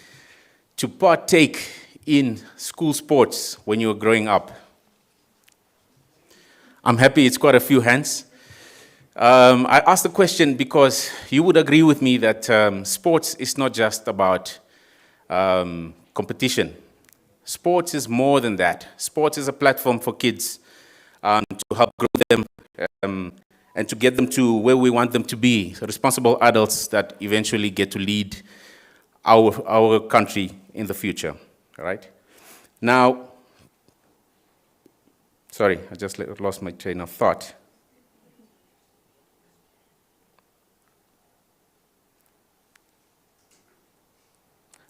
to partake in school sports when you were growing up? I'm happy it's quite a few hands. I asked the question because you would agree with me that sports is not just about competition. Sports is more than that. Sports is a platform for kids to help grow them and to get them to where we want them to be, so responsible adults that eventually get to lead our country in the future, all right? Now, sorry, I just lost my train of thought.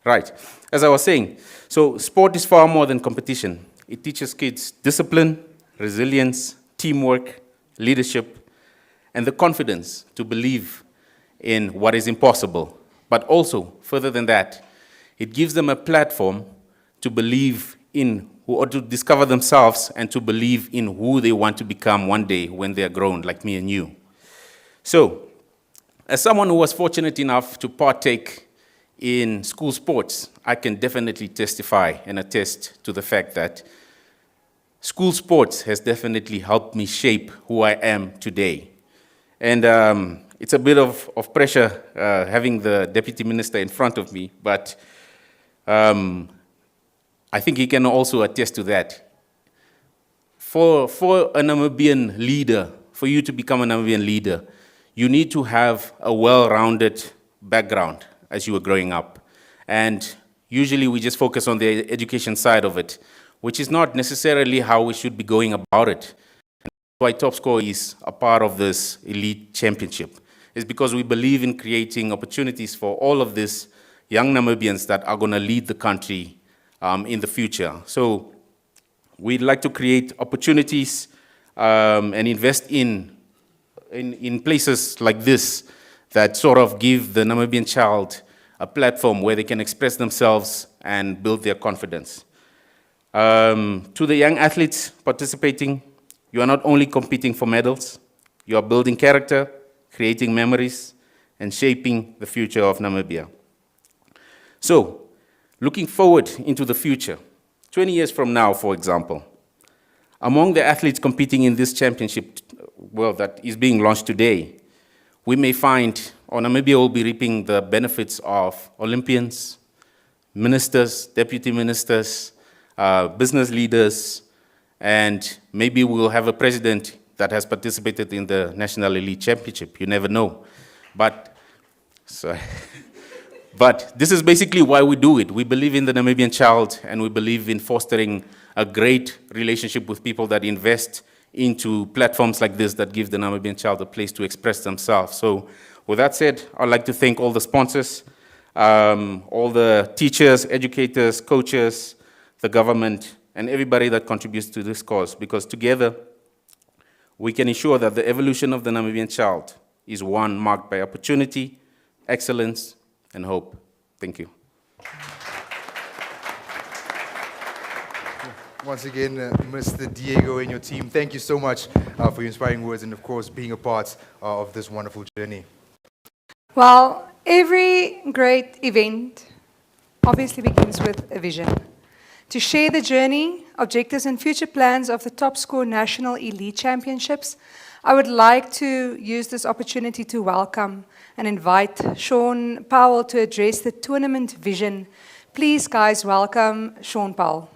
Right, as I was saying, so sport is far more than competition. It teaches kids discipline, resilience, teamwork, leadership, and the confidence to believe in what is impossible. But also, further than that, it gives them a platform to believe in or to discover themselves and to believe in who they want to become one day when they are grown, like me and you. So, as someone who was fortunate enough to partake in school sports, I can definitely testify and attest to the fact that school sports has definitely helped me shape who I am today. And it's a bit of pressure having the Deputy Minister in front of me, but I think he can also attest to that. For a Namibian leader, for you to become a Namibian leader, you need to have a well-rounded background as you were growing up. And usually we just focus on the education side of it, which is not necessarily how we should be going about it. And that's why Topscore is a part of this elite championship. It's because we believe in creating opportunities for all of these young Namibians that are going to lead the country in the future. So we'd like to create opportunities and invest in places like this that sort of give the Namibian child a platform where they can express themselves and build their confidence. To the young athletes participating, you are not only competing for medals, you are building character, creating memories, and shaping the future of Namibia. So, looking forward into the future, 20 years from now, for example, among the athletes competing in this championship, well, that is being launched today, we may find, or Namibia will be reaping the benefits of Olympians, ministers, deputy ministers, business leaders, and maybe we'll have a president that has participated in the National Elite Championship. You never know. But this is basically why we do it. We believe in the Namibian child, and we believe in fostering a great relationship with people that invest into platforms like this that give the Namibian child a place to express themselves. So with that said, I'd like to thank all the sponsors, all the teachers, educators, coaches, the government, and everybody that contributes to this cause, because together we can ensure that the evolution of the Namibian child is one marked by opportunity, excellence, and hope. Thank you. Once again, Mr. Diego and your team, thank you so much for your inspiring words and, of course, being a part of this wonderful journey. Well, every great event obviously begins with a vision. To share the journey, objectives, and future plans of the Top Score National Elite Championships, I would like to use this opportunity to welcome and invite Sean Powell to address the tournament vision. Please, guys, welcome Sean Powell.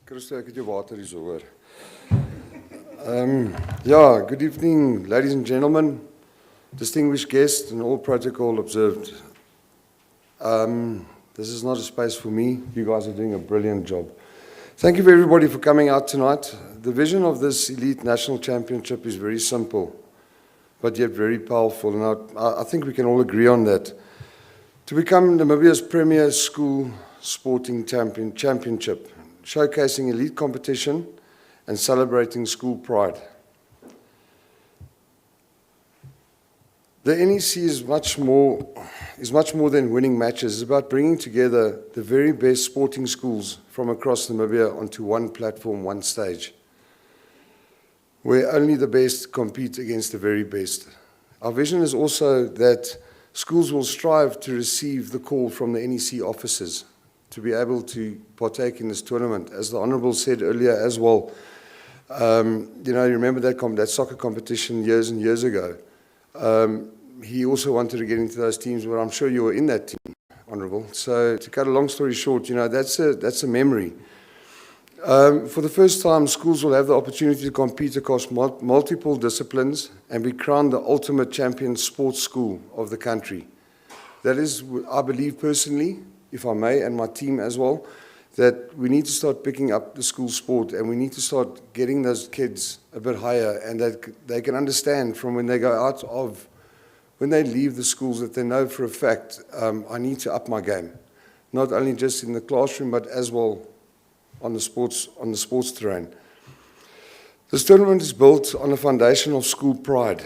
Christo, ek het jou water hier so hoor. Yeah, good evening, ladies and gentlemen, distinguished guests and all protocol observed. This is not a space for me. You guys are doing a brilliant job. Thank you everybody for coming out tonight. The vision of this Elite National Championship is very simple, but yet very powerful, and I think we can all agree on that. To become Namibia's premier school sporting championship, showcasing elite competition and celebrating school pride. The NEC is much more than winning matches. It's about bringing together the very best sporting schools from across Namibia onto one platform, one stage, where only the best compete against the very best. Our vision is also that schools will strive to receive the call from the NEC officers to be able to partake in this tournament. As the Honourable said earlier as well, you remember that soccer competition years and years ago. He also wanted to get into those teams, but I'm sure you were in that team, Honourable. So to cut a long story short, that's a memory. For the first time, schools will have the opportunity to compete across multiple disciplines and be crowned the ultimate champion sports school of the country. That is, I believe personally, if I may, and my team as well, that we need to start picking up the school sport and we need to start getting those kids a bit higher, and that they can understand from when they go out of, when they leave the schools, that they know for a fact, I need to up my game. Not only just in the classroom, but as well on the sports terrain. This tournament is built on a foundation of school pride.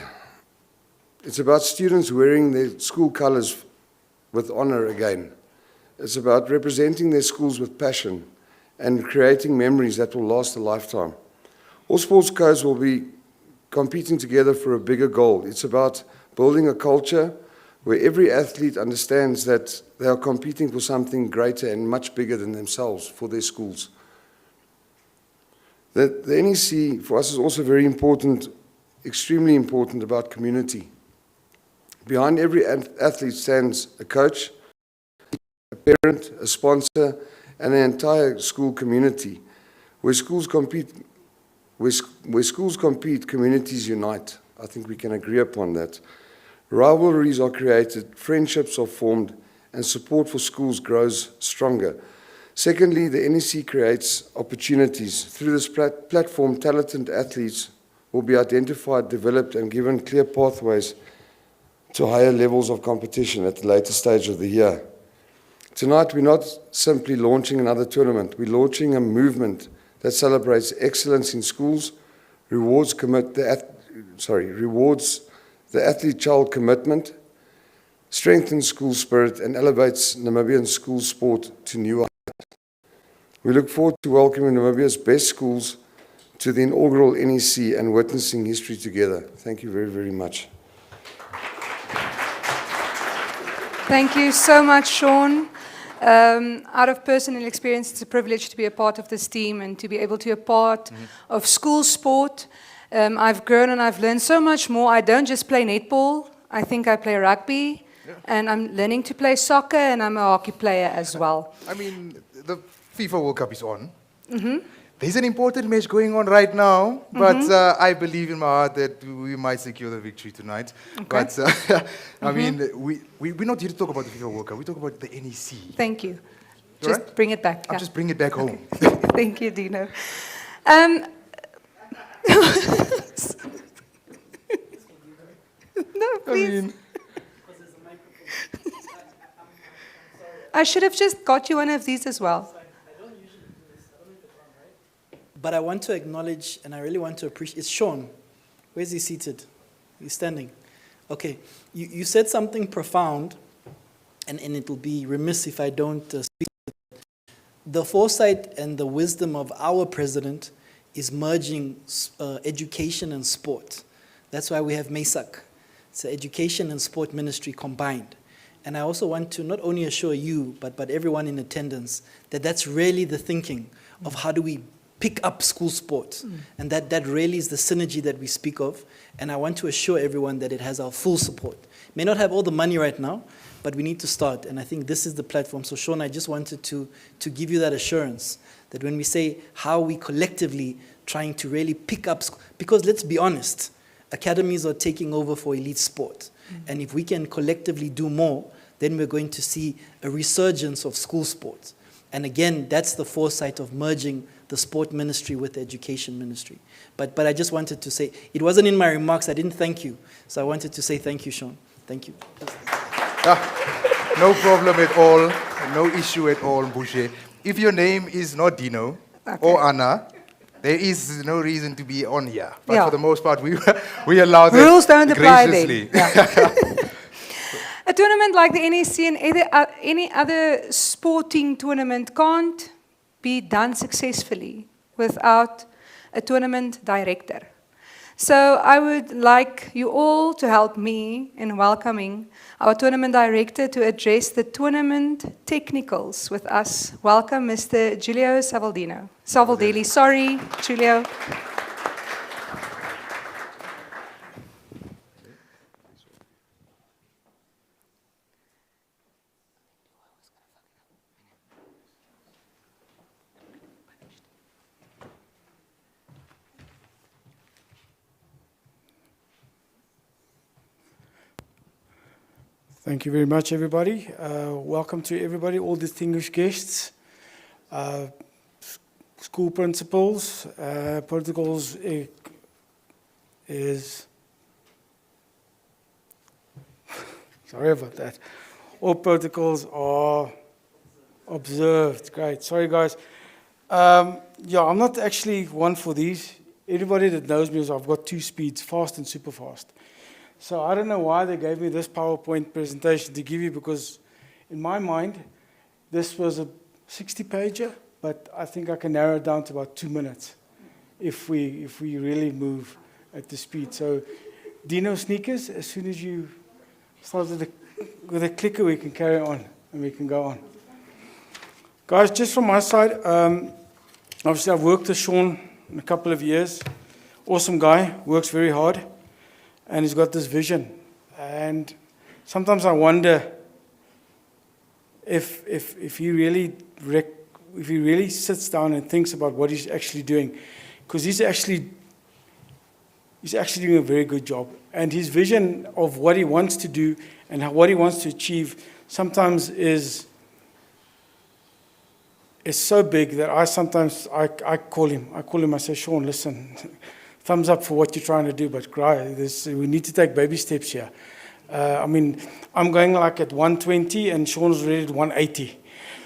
It's about students wearing their school colours with honour again. It's about representing their schools with passion and creating memories that will last a lifetime. All sports codes will be competing together for a bigger goal. It's about building a culture where every athlete understands that they are competing for something greater and much bigger than themselves for their schools. The NEC for us is also very important, extremely important about community. Behind every athlete stands a coach, a parent, a sponsor, and an entire school community. Where schools compete, communities unite. I think we can agree upon that. Rivalries are created, friendships are formed, and support for schools grows stronger. Secondly, the NEC creates opportunities. Through this platform, talented athletes will be identified, developed, and given clear pathways to higher levels of competition at the later stage of the year. Tonight, we're not simply launching another tournament. We're launching a movement that celebrates excellence in schools, rewards the athlete-child commitment, strengthens school spirit, and elevates Namibian school sport to new heights. We look forward to welcoming Namibia's best schools to the inaugural NEC and witnessing history together. Thank you very, very much. Thank you so much, Sean. Out of personal experience, it's a privilege to be a part of this team and to be able to be a part of school sport. I've grown and I've learned so much more. I don't just play netball. I think I play rugby, and I'm learning to play soccer, and I'm a hockey player as well. I mean, the FIFA World Cup is on. There's an important match going on right now, but I believe in my heart that we might secure the victory tonight. Okay. But, I mean, we're not here to talk about the FIFA World Cup. We talk about the NEC. Thank you. You Just right? bring it back. I'll just bring it back home. Thank you, Dino. No, please. I should have just got you one of these as well. But I want to acknowledge, and I really want to appreciate, it's Sean. Where's he seated? He's standing. Okay, you said something profound, and it will be remiss if I don't speak. The foresight and the wisdom of our president is merging education and sport. That's why we have MESAC. It's an education and sport ministry combined. And I also want to not only assure you, but everyone in attendance, that that's really the thinking of how do we pick up school sports. And that really is the synergy that we speak of. And I want to assure everyone that it has our full support. May not have all the money right now, but we need to start. And I think this is the platform. So Sean, I just wanted to give you that assurance that when we say how we collectively trying to really pick up, because let's be honest, academies are taking over for elite sport. And if we can collectively do more, then we're going to see a resurgence of school sports. And again, that's the foresight of merging the sport ministry with the education ministry. But I just wanted to say, it wasn't in my remarks, I didn't thank you. So I wanted to say thank you, Sean. Thank you. No problem at all, no issue at all, Bushe. If your name is not Dino or Anna, there is no reason to be on here. But for the most part, we allow that Rules don't apply graciously. then. A tournament like the NSC and any other sporting tournament can't be done successfully without a tournament director. So I would like you all to help me in welcoming our tournament director to address the tournament technicals with us. Welcome, Mr. Giulio Savaldelli. Sorry, Giulio. Thank you very much, everybody. Welcome to everybody, all distinguished guests, school principals. Protocols is sorry about that. All protocols are observed. Great. Sorry, guys. Yeah, I'm not actually one for these. Everybody that knows me is I've got two speeds, fast and super fast. So I don't know why they gave me this PowerPoint presentation to give you, because in my mind, this was a 60-pager, but I think I can narrow it down to about 2 minutes if we really move at the speed. So Dino sneakers, as soon as you start with a clicker, we can carry on and we can go on. Guys, just from my side, obviously I've worked with Sean in a couple of years. Awesome guy, works very hard. And he's got this vision. And sometimes I wonder if he really sits down and thinks about what he's actually doing, because he's actually doing a very good job. And his vision of what he wants to do and what he wants to achieve sometimes is so big that I call him, I say, Sean, listen, thumbs up for what you're trying to do, but we need to take baby steps here. I mean, I'm going like at 120 and Sean's already at 180.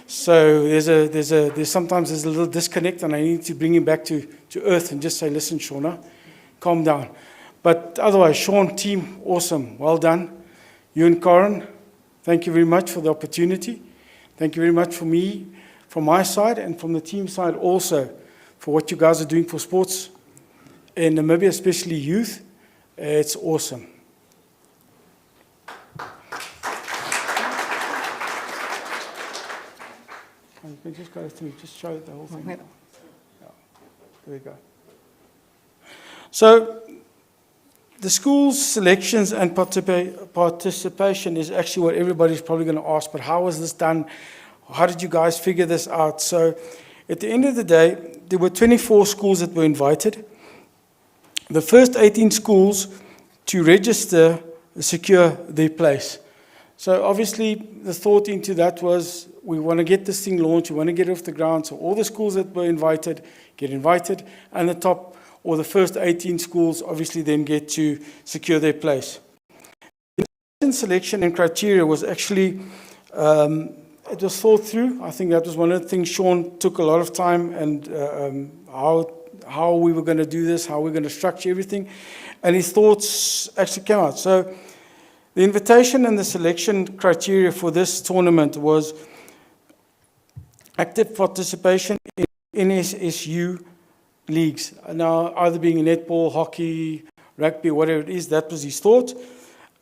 So there's sometimes a little disconnect, and I need to bring him back to earth and just say, listen, Shauna, calm down. But otherwise, Sean, team, awesome, well done. You and Corin, thank you very much for the opportunity. Thank you very much from my side and from the team side also, for what you guys are doing for sports in Namibia, especially youth. It's awesome. You can just go through, just show the whole thing. Yeah. There we go. So the school's selections and participation is actually what everybody's probably going to ask, but how was this done? How did you guys figure this out? So at the end of the day, there were 24 schools that were invited. The first 18 schools to register secure their place. So obviously the thought into that was, we want to get this thing launched, we want to get it off the ground, so all the schools that were invited get invited, and the top, or the first 18 schools obviously then get to secure their place. selection and criteria was actually, it was thought through. I think that was one of the things Sean took a lot of time, and how we were going to do this, how we're going to structure everything, and his thoughts actually came out. So the invitation and the selection criteria for this tournament was active participation in NSSU leagues. Now, either being netball, hockey, rugby, whatever it is, that was his thought.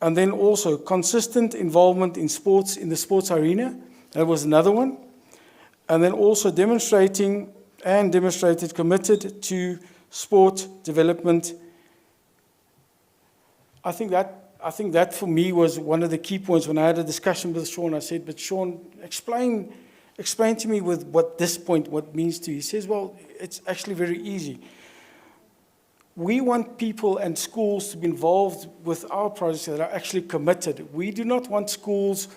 And then also consistent involvement in sports, in the sports arena. That was another one. And then also demonstrated committed to sport development. I think that for me was one of the key points when I had a discussion with Sean. I said, but Sean, explain to me with what this point, what means to you. He says, well, it's actually very easy. We want people and schools to be involved with our projects that are actually committed. We do not want schools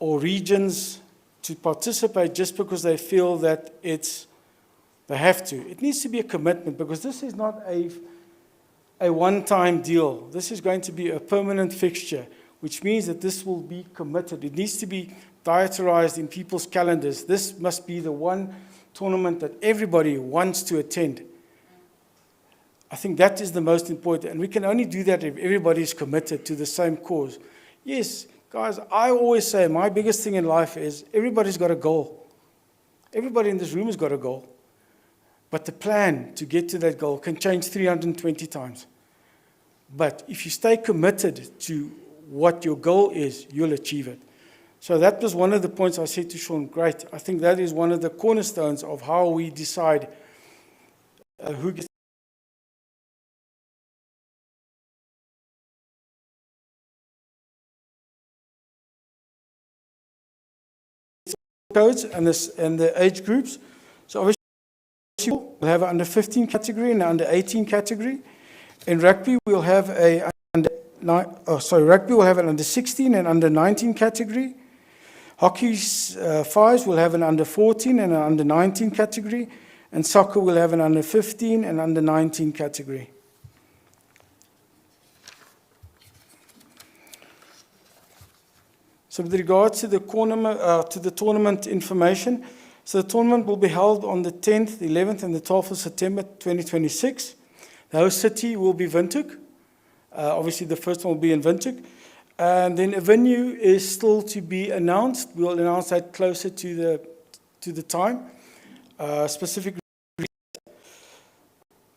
or regions to participate just because they feel that they have to. It needs to be a commitment, because this is not a one-time deal. This is going to be a permanent fixture, which means that this will be committed. It needs to be diaterized in people's calendars. This must be the one tournament that everybody wants to attend. I think that is the most important, and we can only do that if everybody is committed to the same cause. Yes, guys, I always say my biggest thing in life is everybody's got a goal. Everybody in this room has got a goal. But the plan to get to that goal can change 320 times. But if you stay committed to what your goal is, you'll achieve it. So that was one of the points I said to Sean, great. I think that is one of the cornerstones of how we decide who gets codes and the age groups. So obviously we'll have an under 15 category and an under 18 category. In rugby we'll have rugby will have an under 16 and under 19 category. Hockey's fives will have an under 14 and an under 19 category, and soccer will have an under 15 and under 19 category. So with regards to the tournament information, so the tournament will be held on the 10th, the 11th, and the 12th of September 2026. The host city will be Windhoek. Obviously, the first one will be in Windhoek. And then a venue is still to be announced. We'll announce that closer to the time. Specific.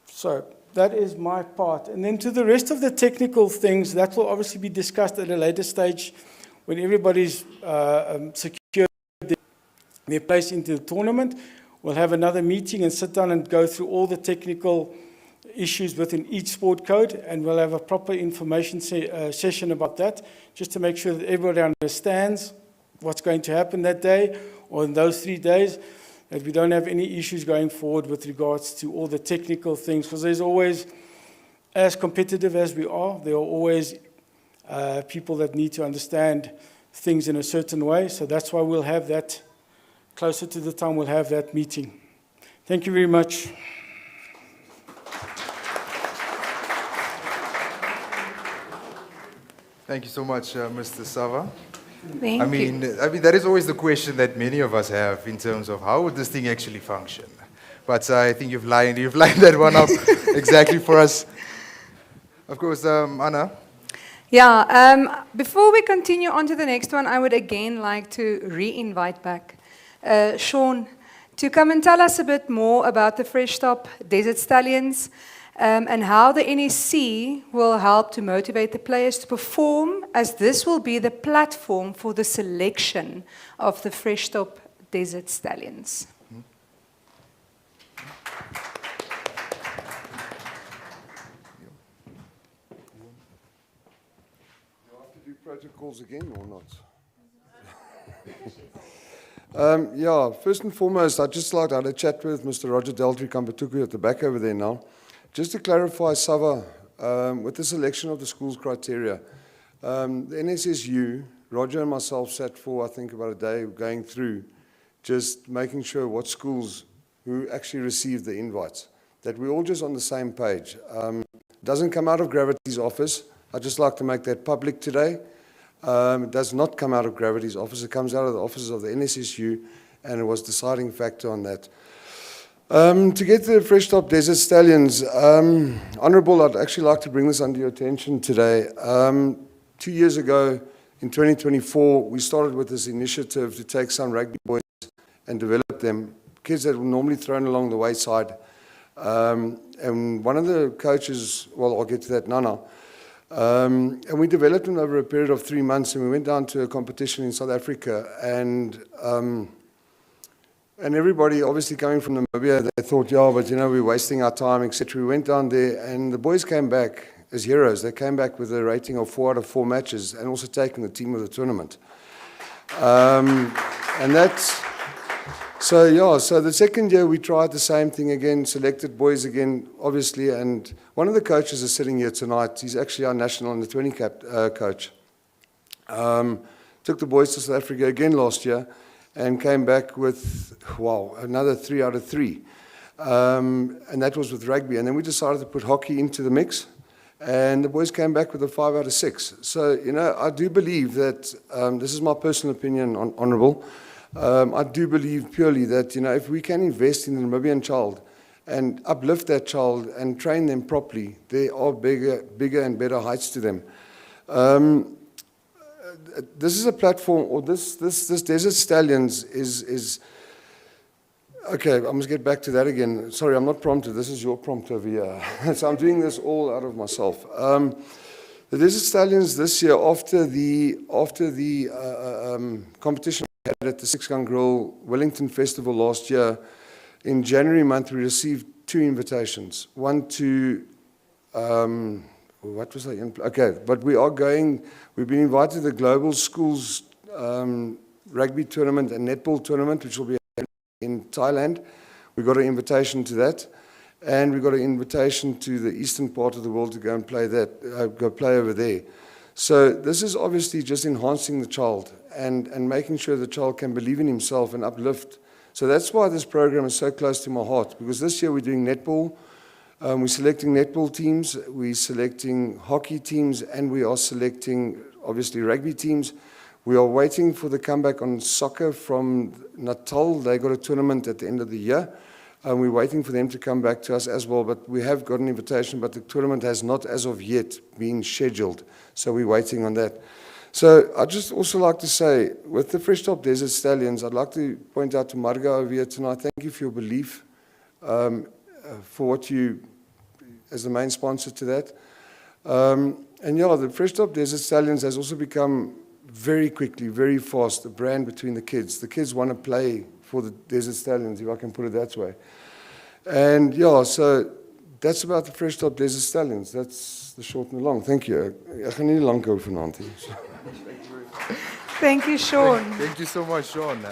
So that is my part. And then to the rest of the technical things, that will obviously be discussed at a later stage when everybody's secured their place into the tournament. We'll have another meeting and sit down and go through all the technical issues within each sport code, and we'll have a proper information session about that, just to make sure that everybody understands what's going to happen that day or in those 3 days, that we don't have any issues going forward with regards to all the technical things, because there's always, as competitive as we are, there are always people that need to understand things in a certain way. So that's why we'll have that, closer to the time we'll have that meeting. Thank you very much. Thank you so much, Mr. Sava. Thank I mean, that is always the question that many of us have in terms of how would this thing actually function. But I think you've lined that one up exactly for us. Of course, Anna. Yeah, before we continue on to the next one, I would again like to re-invite back Sean to come and tell us a bit more about the Fresh Stop Desert Stallions. And how the NSC will help to motivate the players to perform, as this will be the platform for the selection of the Fresh Stop Desert Stallions. Do I have to do protocols again or not? Yeah, first and foremost, I'd just like to have a chat with Mr. Roger Deltry-Kampatuku at the back over there now. Just to clarify, Sava, with the selection of the school's criteria, the NSSU, Roger and myself sat for, I think, about a day going through, just making sure what schools who actually received the invites, that we're all just on the same page. It doesn't come out of Gravity's office. I'd just like to make that public today. It does not come out of Gravity's office. It comes out of the offices of the NSSU, and it was deciding factor on that. To get to the Fresh Top Desert Stallions, Honourable, I'd actually like to bring this under your attention today. 2 years ago, in 2024, we started with this initiative to take some rugby boys and develop them, kids that were normally thrown along the wayside. And one of the coaches, well, I'll get to that now. And we developed them over a period of 3 months, and we went down to a competition in South Africa, and everybody, obviously coming from Namibia, they thought, yeah, but we're wasting our time, etc. We went down there, and the boys came back as heroes. They came back with a rating of 4 out of 4 matches, and also taking the team of the tournament. And that's, so the second year we tried the same thing again, selected boys again, obviously, and one of the coaches is sitting here tonight. He's actually our national under 20 coach. Took the boys to South Africa again last year, and came back with, wow, another 3 out of 3. And that was with rugby. And then we decided to put hockey into the mix, and the boys came back with a 5 out of 6. So, I do believe that, this is my personal opinion, Honourable, I do believe purely that, if we can invest in the Namibian child and uplift that child and train them properly, there are bigger and better heights to them. This is a platform, or this Desert Stallions is okay, I must get back to that again. Sorry, I'm not prompted. This is your prompt over here. So I'm doing this all out of myself. The Desert Stallions this year, after the competition we had at the Six Gun Grill Wellington Festival last year, in January month, we received 2 invitations. One to, what was I? Okay, but we've been invited to the Global Schools Rugby Tournament and Netball Tournament, which will be in Thailand. We got an invitation to that, and we got an invitation to the eastern part of the world to go and play go play over there. So this is obviously just enhancing the child and making sure the child can believe in himself and uplift. So that's why this program is so close to my heart, because this year we're doing netball. We're selecting netball teams, we're selecting hockey teams, and we are selecting, obviously, rugby teams. We are waiting for the comeback on soccer from Natal. They got a tournament at the end of the year. We're waiting for them to come back to us as well, but we have got an invitation, but the tournament has not, as of yet, been scheduled. So we're waiting on that. So I'd just also like to say, with the Fresh Top Desert Stallions, I'd like to point out to Marga over here tonight, thank you for your belief, for what you, as the main sponsor to that. And yeah, the Fresh Top Desert Stallions has also become very quickly, very fast, a brand between the kids. The kids want to play for the Desert Stallions, if I can put it that way. And yeah, so that's about the Fresh Top Desert Stallions. That's the short and the long. Thank you. Ek gaan nie lank hou vanaand nie. Thank you, Sean. Thank you so much, Sean.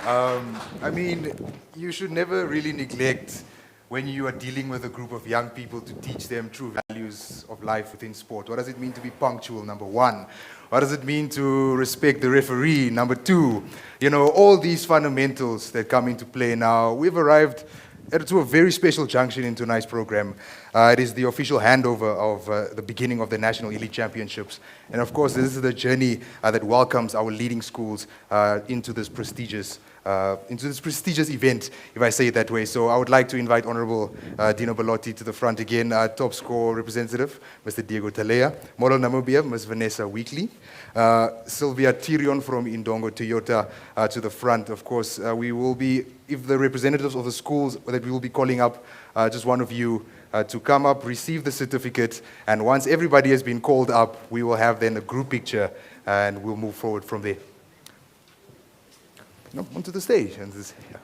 I mean, you should never really neglect when you are dealing with a group of young people to teach them true values of life within sport. What does it mean to be punctual, number 1? What does it mean to respect the referee, number 2? All these fundamentals that come into play now. We've arrived to a very special junction in tonight's program. It is the official handover of the beginning of the National Elite Championships. And of course, this is the journey that welcomes our leading schools into this prestigious event, if I say it that way. So I would like to invite Honorable Dino Belotti to the front again, top score representative, Mr. Diego Talea, Model Namibia, Ms. Vanessa Weekly, Sylvia Tyrion from Indongo Toyota to the front. Of course, we will be, if the representatives of the schools that we will be calling up, just one of you to come up, receive the certificate, and once everybody has been called up, we will have then a group picture, and we'll move forward from there. No, onto the stage. And this, yeah.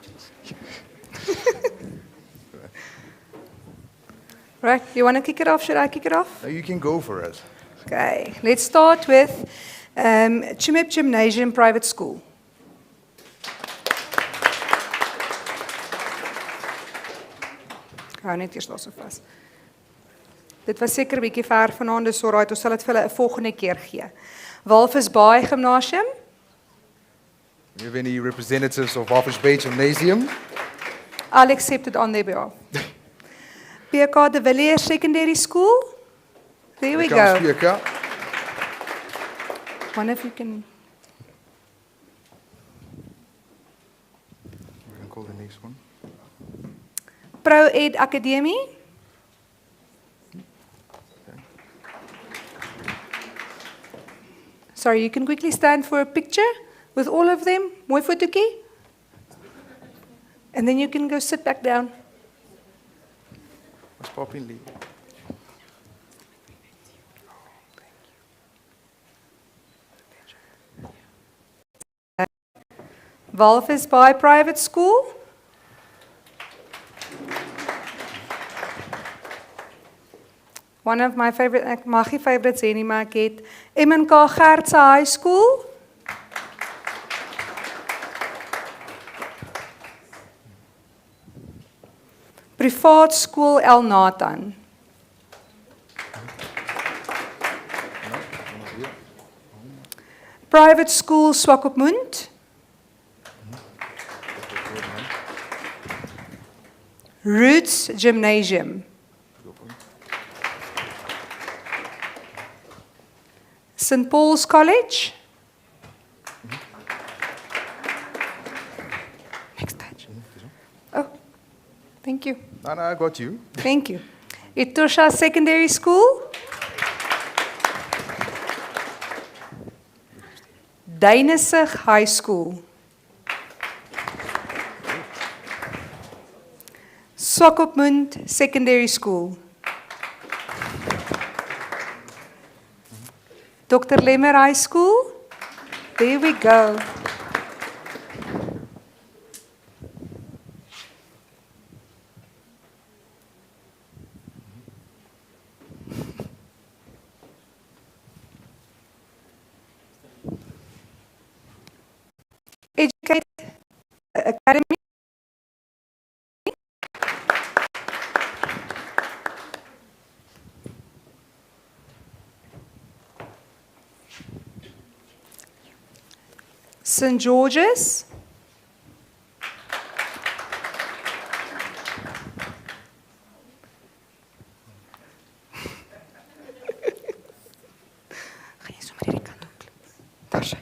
Right, you want to kick it off? Should I kick it off? No, you can go for it. Okay, let's start with Chimep Gymnasium Private School. Ik hou net eers daar so vas. Dit was seker 'n bietjie ver vanaand, dus alright, ons sal dit vir hulle 'n volgende keer gee. Walvis Bay Gymnasium. Do you have any representatives of Walvis Bay Gymnasium? I'll accept it on their behalf. PK de Villiers Secondary School. There we Here comes go. PK. One of you can. We can call the next one. Pro Ed Academy. Sorry, you can quickly stand for a picture with all of them. Mooi fotootjie. And then you can go sit back down. What's popping, Lee? Walvis Bay Private School. One of my favorite, ek mag nie favorites hê nie, maar ek het MNK Gertse High School. Privaat skool El Nathan. Private school Swakopmund. Roots Gymnasium. St. Paul's College. Next page. Oh, thank you. No, I got you. Thank you. Etosha Secondary School. Duinesig High School. Swakopmund Secondary School. Dr. Lemmer High School. There we go. Educate Academy. St. George's. Gaan jy sommer hierdie kant op? Daar sy.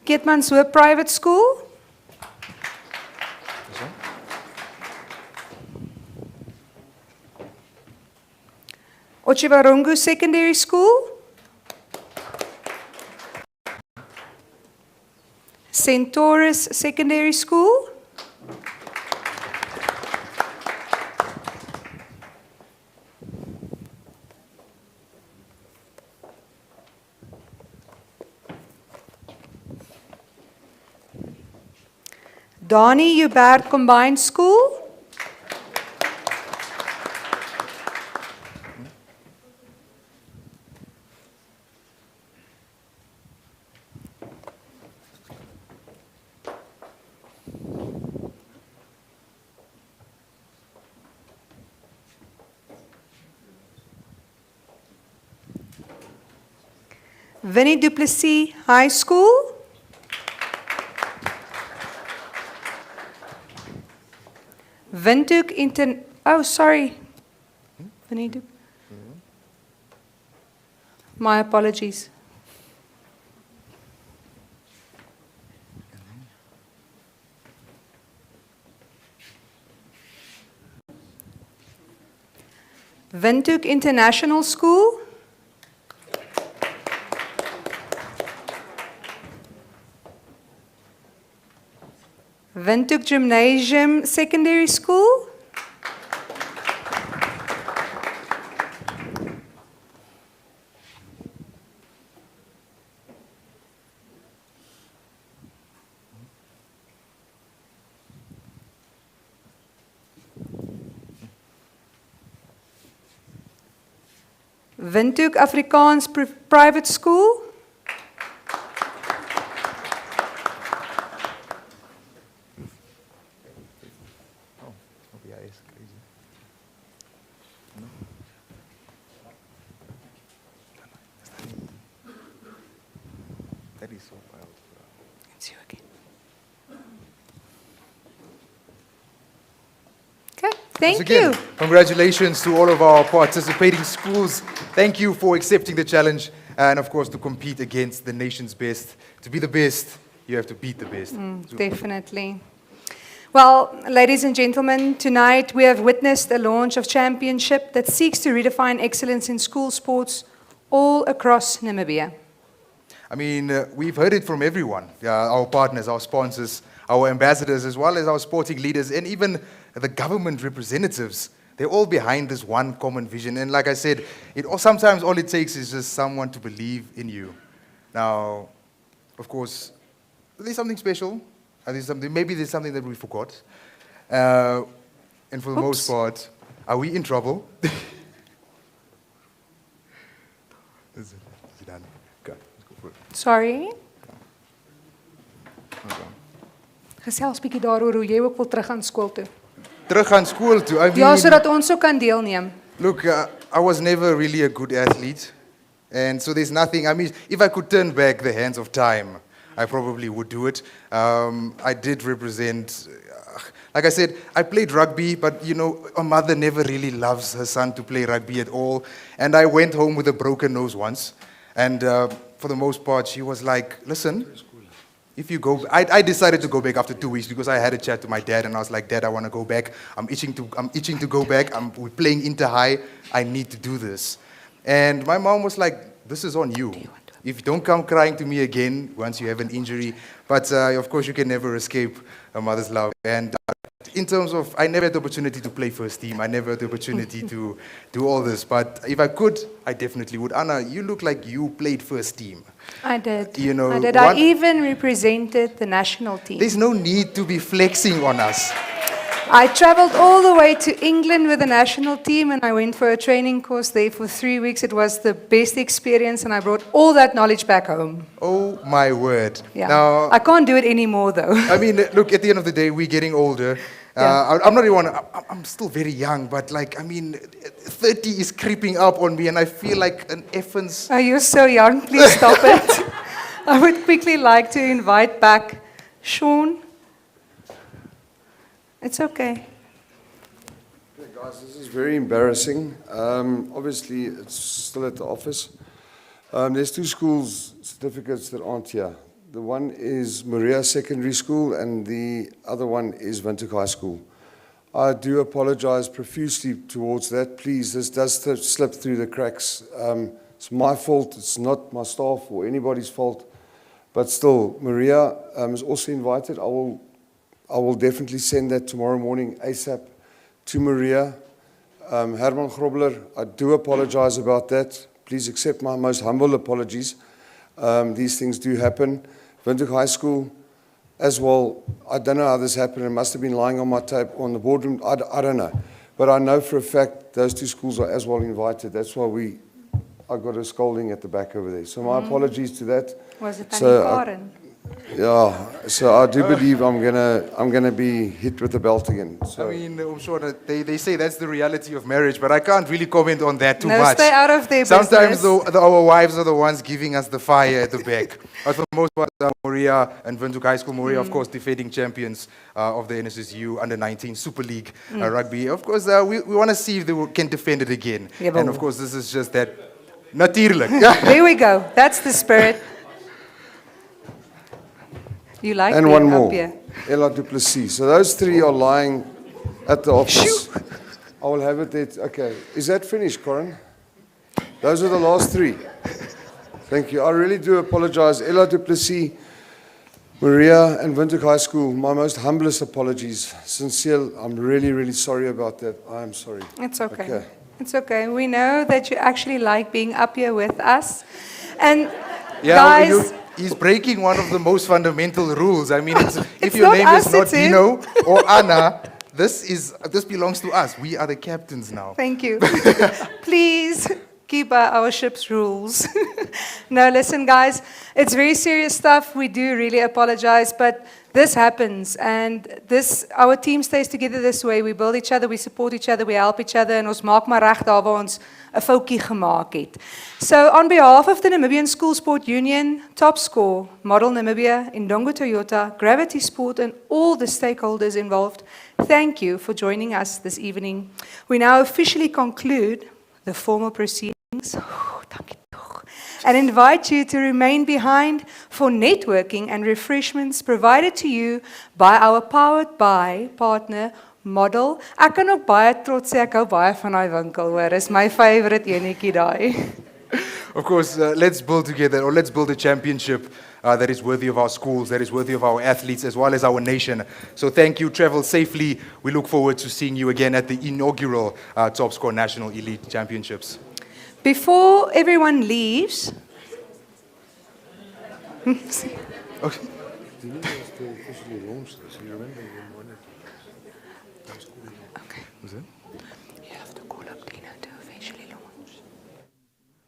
Keetmanshoop Private School. Ochiwarongo Secondary School. Centaurus Secondary School. Donnie Hubert Combined School. Winnie Du Plessis High School. Windhoek oh, sorry. Winnie Du. My apologies. Windhoek International School. Windhoek Gymnasium Secondary School. Windhoek Afrikaans Private School. That is so wild. It's you again. Thank Once again, you. Congratulations to all of our participating schools. Thank you for accepting the challenge and, of course, to compete against the nation's best. To be the best, you have to beat the best. Definitely. Well, ladies and gentlemen, tonight we have witnessed a launch of championship that seeks to redefine excellence in school sports all across Namibia. I mean, we've heard it from everyone, our partners, our sponsors, our ambassadors, as well as our sporting leaders, and even the government representatives. They're all behind this one common vision. And like I said, sometimes all it takes is just someone to believe in you. Now, of course, there's something special. Maybe there's something that we forgot. And for the most part, are we in trouble? Is it done? Okay, let's go for it. Sorry? Gesels bietjie daaroor hoe jy ook wil terug aan skool toe. Terug gaan school toe. I mean, Ja, sodat ons ook kan deelneem. look, I was never really a good athlete. And so there's nothing, I mean, if I could turn back the hands of time, I probably would do it. I did represent, like I said, I played rugby, but you know, a mother never really loves her son to play rugby at all. And I went home with a broken nose once. And for the most part, she was like, listen, if you go, I decided to go back after 2 weeks because I had a chat to my dad and I was like, Dad, I want to go back. I'm itching to go back. We're playing inter-high. I need to do this. And my mom was like, this is on you. If you don't come crying to me again once you have an injury. But of course, you can never escape a mother's love. And in terms of, I never had the opportunity to play first team. I never had the opportunity to do all this. But if I could, I definitely would. Anna, you look like you played first team. I did. You know, I did. I even represented the national team. There's no need to be flexing on us. I traveled all the way to England with the national team and I went for a training course there for 3 weeks. It was the best experience and I brought all that knowledge back home. Oh my word. Yeah. Now, I can't do it anymore though. I mean, look, at the end of the day, we're getting older. I'm not even, I'm still very young, but like, I mean, 30 is creeping up on me and I feel like an effins. Oh, you're so young. Please stop it. I would quickly like to invite back Sean. It's okay. Okay, guys, this is very embarrassing. Obviously, it's still at the office. There's two schools certificates that aren't here. The one is Maria Secondary School and the other one is Windhoek High School. I do apologize profusely towards that. Please, this does slip through the cracks. It's my fault. It's not my staff or anybody's fault. But still, Maria is also invited. I will definitely send that tomorrow morning ASAP to Maria. Herman Grobler, I do apologize about that. Please accept my most humble apologies. These things do happen. Windhoek High School as well. I don't know how this happened. It must have been lying on my tape on the boardroom. I don't know. But I know for a fact those two schools are as well invited. That's why I got a scolding at the back over there. So my apologies to that. Was it Karen? Yeah, so I do believe I'm gonna be hit with the belt again. So. I mean, I'm sure that they say that's the reality of marriage, but I can't really comment on that too No, much. stay out of their Sometimes business. our wives are the ones giving us the fire at the back. But for the most part, Maria and Windhoek High School, Maria, of course, defending champions of the NSSU Under-19 Super League Rugby. Of course, we want to see if they can defend it again. Yeah, and of course, this is just that. Natuurlijk. There we go. That's the spirit. You like And being one more, up here. Ella Duplessis. So those three are lying at the office. I will have it there. Okay, is that finished, Corin? Those are the last three. Thank you. I really do apologize. Ella Duplessis, Maria, and Windhoek High School, my most humblest apologies. Sincere, I'm really, really sorry about that. I am sorry. It's okay. Okay. It's okay. We know that you actually like being up here with us. And Yeah, guys, he's breaking one of the most fundamental rules. I mean, if It's your not name us, is not it's him. Dino or Anna, this belongs to us. We are the captains now. thank you. Please keep by our ship's rules. No, listen, guys, it's very serious stuff. We do really apologize, but This happens, and our team stays together this way. We build each other, we support each other, we help each other, and ons maak maar reg daar waar ons 'n foutjie gemaak het. So on behalf of the Namibian School Sport Union, Top Score, Model Namibia, Indongo Toyota, Gravity Sport, and all the stakeholders involved, thank you for joining us this evening. We now officially conclude the formal proceedings. Dankie tog. And invite you to remain behind for networking and refreshments provided to you by our powered by partner Model. Ek kan ook baie trots sê ek hou baie van daai winkel, hoor. Is my favorite enetjie daai. Of course, let's build together, or let's build a championship that is worthy of our schools, that is worthy of our athletes, as well as our nation. So thank you, travel safely. We look forward to seeing you again at the inaugural Top Score National Elite Championships. Before everyone leaves, okay. Was it? You have to call up Dino to officially launch.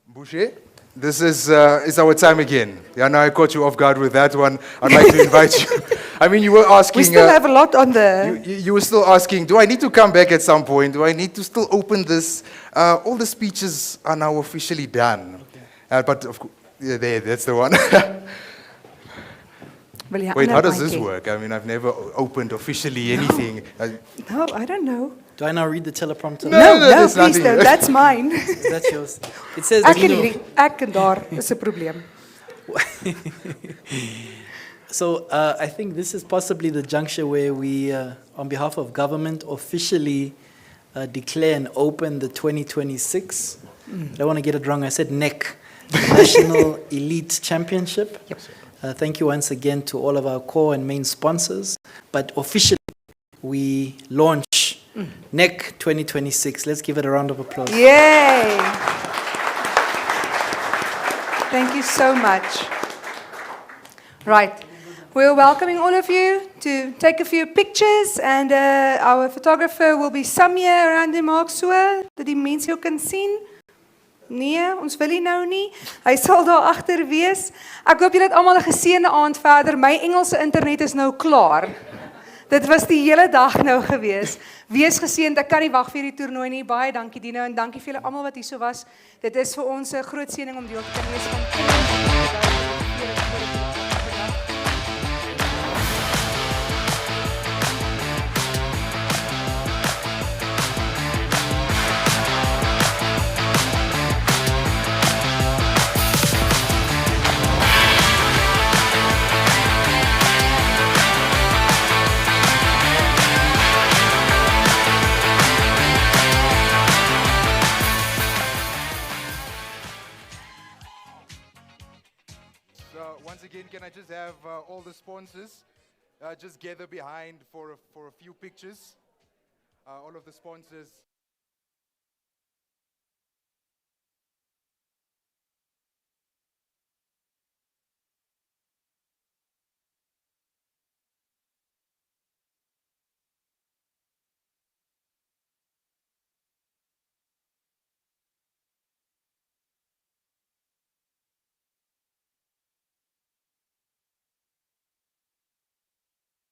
Boucher, this is our time again. Yeah, now I caught you off guard with that one. I'd like to invite you. I mean, you were asking. We still have a lot on the. You were still asking, do I need to come back at some point? Do I need to still open this? All the speeches are now officially done. Okay. But of course, yeah, that's the one. Wait, how does this work? I mean, I've never opened officially anything. No, I don't know. Do I now read the teleprompter? No, please don't. That's mine. Is that yours? It says ek en daar is 'n probleem. So I think this is possibly the juncture where we, on behalf of government, officially declare and open the 2026. I don't want to get it wrong. I said NEC, National Elite Championship. Yep. Thank you once again to all of our core and main sponsors. But officially, we launch NEC 2026. Let's give it a round of applause. Yay! Thank you so much. Right. We're welcoming all of you to take a few pictures, and our photographer will be somewhere around die maak so dat die mense jou kan sien. Nee, ons wil nie nou nie. Hy sal daar agter wees. Ek hoop julle het almal 'n geseënde aand verder. My Engelse internet is nou klaar. Dit was die hele dag nou gewees. Wees geseënd. Ek kan nie wag vir die toernooi nie. Baie dankie Dino en dankie vir julle almal wat hier so was. Dit is vir ons 'n groot seëning om deel te kan wees van once again, can I just have all the sponsors just gather behind for a few pictures? All of the sponsors.